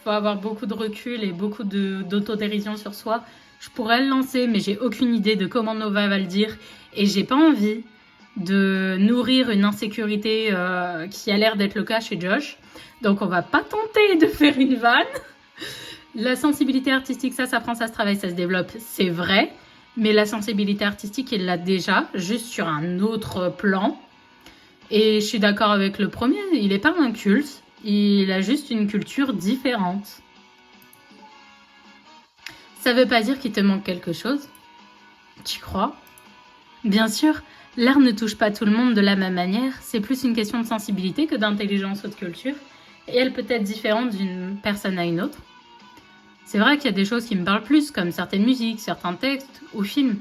Speaker 1: faut avoir beaucoup de recul et beaucoup d'autodérision sur soi. Je pourrais le lancer, mais j'ai aucune idée de comment Nova va le dire. Et j'ai pas envie de nourrir une insécurité qui a l'air d'être le cas chez Josh. Donc on va pas tenter de faire une vanne. La sensibilité artistique, ça s'apprend, ça se travaille, ça se développe, c'est vrai. Mais la sensibilité artistique, il l'a déjà, juste sur un autre plan. Et je suis d'accord avec le premier, il n'est pas un culte, il a juste une culture différente. Ça veut pas dire qu'il te manque quelque chose. Tu crois? Bien sûr, l'art ne touche pas tout le monde de la même manière, c'est plus une question de sensibilité que d'intelligence ou de culture, et elle peut être différente d'une personne à une autre. C'est vrai qu'il y a des choses qui me parlent plus, comme certaines musiques, certains textes ou films.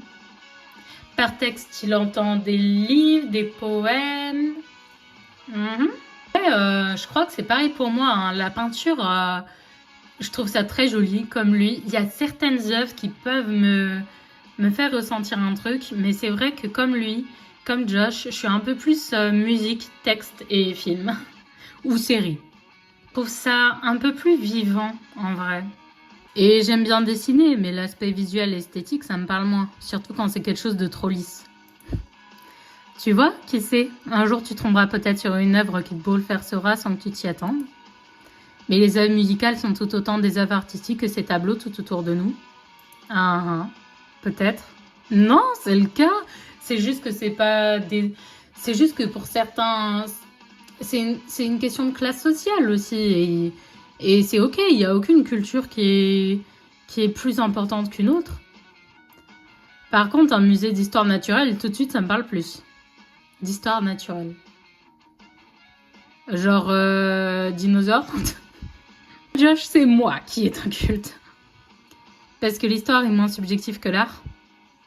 Speaker 1: Par texte, il entend des livres, des poèmes. Je crois que c'est pareil pour moi, hein. La peinture, je trouve ça très joli, comme lui. Il y a certaines œuvres qui peuvent me faire ressentir un truc, mais c'est vrai que comme lui, comme Josh, je suis un peu plus musique, texte et film, ou série. Je trouve ça un peu plus vivant, en vrai. Et j'aime bien dessiner, mais l'aspect visuel et esthétique, ça me parle moins, surtout quand c'est quelque chose de trop lisse. Tu vois, qui sait, un jour tu tomberas peut-être sur une œuvre qui te bouleversera sans que tu t'y attendes. Mais les œuvres musicales sont tout autant des œuvres artistiques que ces tableaux tout autour de nous. Peut-être. Non, c'est le cas. C'est juste que c'est pas des... C'est juste que pour certains... C'est une question de classe sociale aussi. Et c'est ok, il n'y a aucune culture qui est plus importante qu'une autre. Par contre, un musée d'histoire naturelle, tout de suite, ça me parle plus. D'histoire naturelle. Genre dinosaures. Josh, c'est moi qui est un culte. Parce que l'histoire est moins subjective que l'art.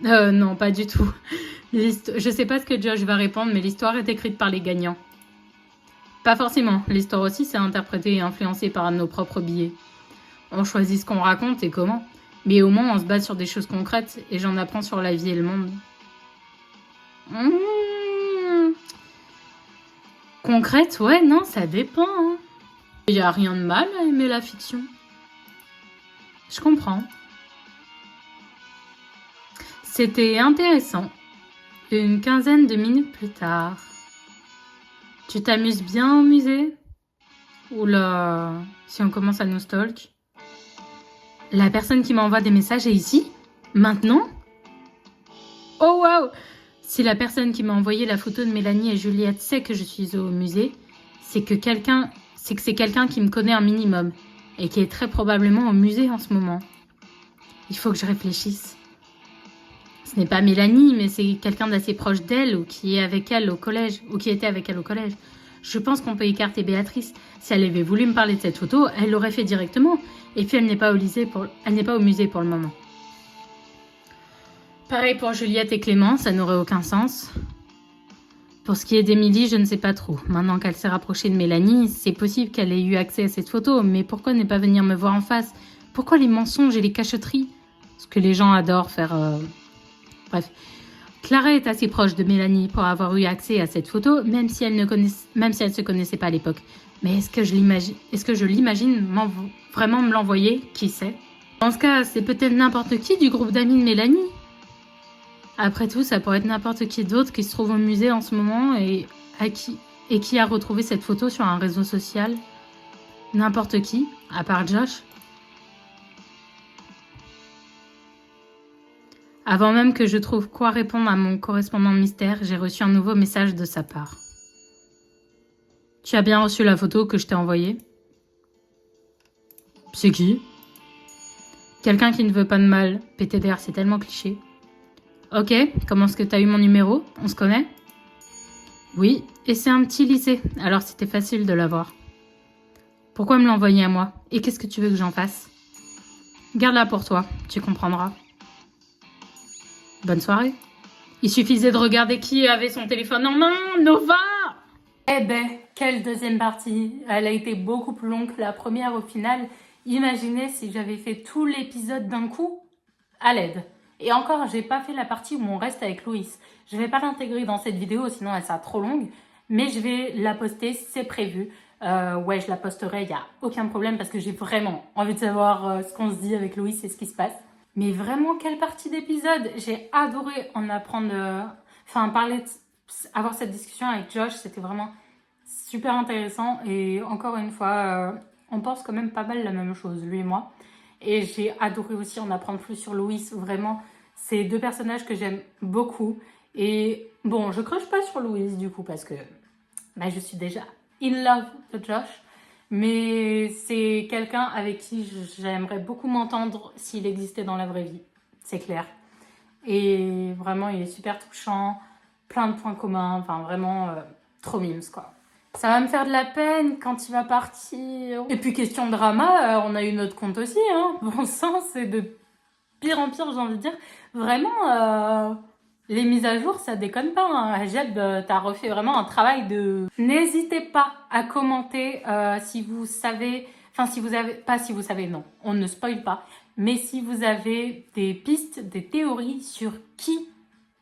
Speaker 1: Non, pas du tout. Je sais pas ce que Josh va répondre, mais l'histoire est écrite par les gagnants. Pas forcément. L'histoire aussi, c'est interprété et influencé par nos propres biais. On choisit ce qu'on raconte et comment. Mais au moins, on se base sur des choses concrètes et j'en apprends sur la vie et le monde. Concrète, ouais, non, ça dépend. Hein. Il n'y a rien de mal à aimer la fiction. Je comprends. C'était intéressant. Une quinzaine de minutes plus tard. Tu t'amuses bien au musée? Oula, si on commence à nous stalk. La personne qui m'envoie des messages est ici? Maintenant? Oh waouh! Si la personne qui m'a envoyé la photo de Mélanie et Juliette sait que je suis au musée, c'est que c'est quelqu'un qui me connaît un minimum et qui est très probablement au musée en ce moment. Il faut que je réfléchisse. Ce n'est pas Mélanie, mais c'est quelqu'un d'assez proche d'elle ou qui est avec elle au collège, ou qui était avec elle au collège. Je pense qu'on peut écarter Béatrice. Si elle avait voulu me parler de cette photo, elle l'aurait fait directement. Et puis elle n'est pas au musée pour le moment. Pareil pour Juliette et Clément, ça n'aurait aucun sens. Pour ce qui est d'Émilie, je ne sais pas trop. Maintenant qu'elle s'est rapprochée de Mélanie, c'est possible qu'elle ait eu accès à cette photo, mais pourquoi ne pas venir me voir en face? Pourquoi les mensonges et les cacheteries? Ce que les gens adorent faire... Bref, Clara est assez proche de Mélanie pour avoir eu accès à cette photo, même si elle se connaissait pas à l'époque. Mais est-ce que je l'imagine vraiment me l'envoyer? Qui sait? Dans ce cas, c'est peut-être n'importe qui du groupe d'amis de Mélanie. Après tout, ça pourrait être n'importe qui d'autre qui se trouve au musée en ce moment et qui a retrouvé cette photo sur un réseau social. N'importe qui, à part Josh. Avant même que je trouve quoi répondre à mon correspondant mystère, j'ai reçu un nouveau message de sa part. Tu as bien reçu la photo que je t'ai envoyée? C'est qui? Quelqu'un qui ne veut pas de mal. PTDR, c'est tellement cliché. Ok, comment est-ce que t'as eu mon numéro? On se connaît? Oui, et c'est un petit lycée, alors c'était facile de l'avoir. Pourquoi me l'envoyer à moi? Et qu'est-ce que tu veux que j'en fasse? Garde-la pour toi, tu comprendras. Bonne soirée. Il suffisait de regarder qui avait son téléphone en main, Nova! Eh ben, quelle deuxième partie! Elle a été beaucoup plus longue que la première au final. Imaginez si j'avais fait tout l'épisode d'un coup, à l'aide. Et encore, j'ai pas fait la partie où on reste avec Louis. Je vais pas l'intégrer dans cette vidéo, sinon elle sera trop longue. Mais je vais la poster, c'est prévu. Ouais, je la posterai, il n'y a aucun problème parce que j'ai vraiment envie de savoir ce qu'on se dit avec Louis et ce qui se passe. Mais vraiment, quelle partie d'épisode! J'ai adoré en apprendre, avoir cette discussion avec Josh, c'était vraiment super intéressant. Et encore une fois, on pense quand même pas mal la même chose, lui et moi. Et j'ai adoré aussi en apprendre plus sur Louis, vraiment, C'est deux personnages que j'aime beaucoup. Et bon, je crush pas sur Louise du coup parce que je suis déjà in love de Josh. Mais c'est quelqu'un avec qui j'aimerais beaucoup m'entendre s'il existait dans la vraie vie. C'est clair. Et vraiment, il est super touchant, plein de points communs, enfin vraiment trop mimes quoi. Ça va me faire de la peine quand il va partir. Et puis question de drama, on a eu notre compte aussi, hein. Bon sang, c'est de pire en pire, j'ai envie de dire. Vraiment, les mises à jour, ça déconne pas, hein. Jeb, t'as refait vraiment un travail de... N'hésitez pas à commenter si vous savez... Enfin, si vous avez... Pas si vous savez, non. On ne spoil pas. Mais si vous avez des pistes, des théories sur qui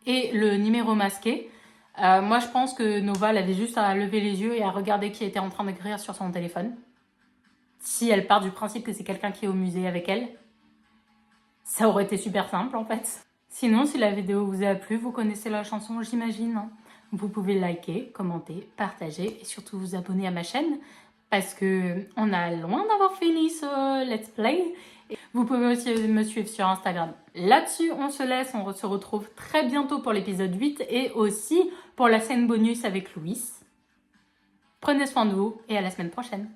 Speaker 1: est le numéro masqué. Moi, je pense que Nova, elle avait juste à lever les yeux et à regarder qui était en train d'écrire sur son téléphone. Si elle part du principe que c'est quelqu'un qui est au musée avec elle, ça aurait été super simple en fait. Sinon, si la vidéo vous a plu, vous connaissez la chanson, j'imagine, hein. Vous pouvez liker, commenter, partager et surtout vous abonner à ma chaîne parce que on a loin d'avoir fini ce let's play. Vous pouvez aussi me suivre sur Instagram. Là-dessus, on se laisse, on se retrouve très bientôt pour l'épisode 8 et aussi pour la scène bonus avec Louis. Prenez soin de vous et à la semaine prochaine.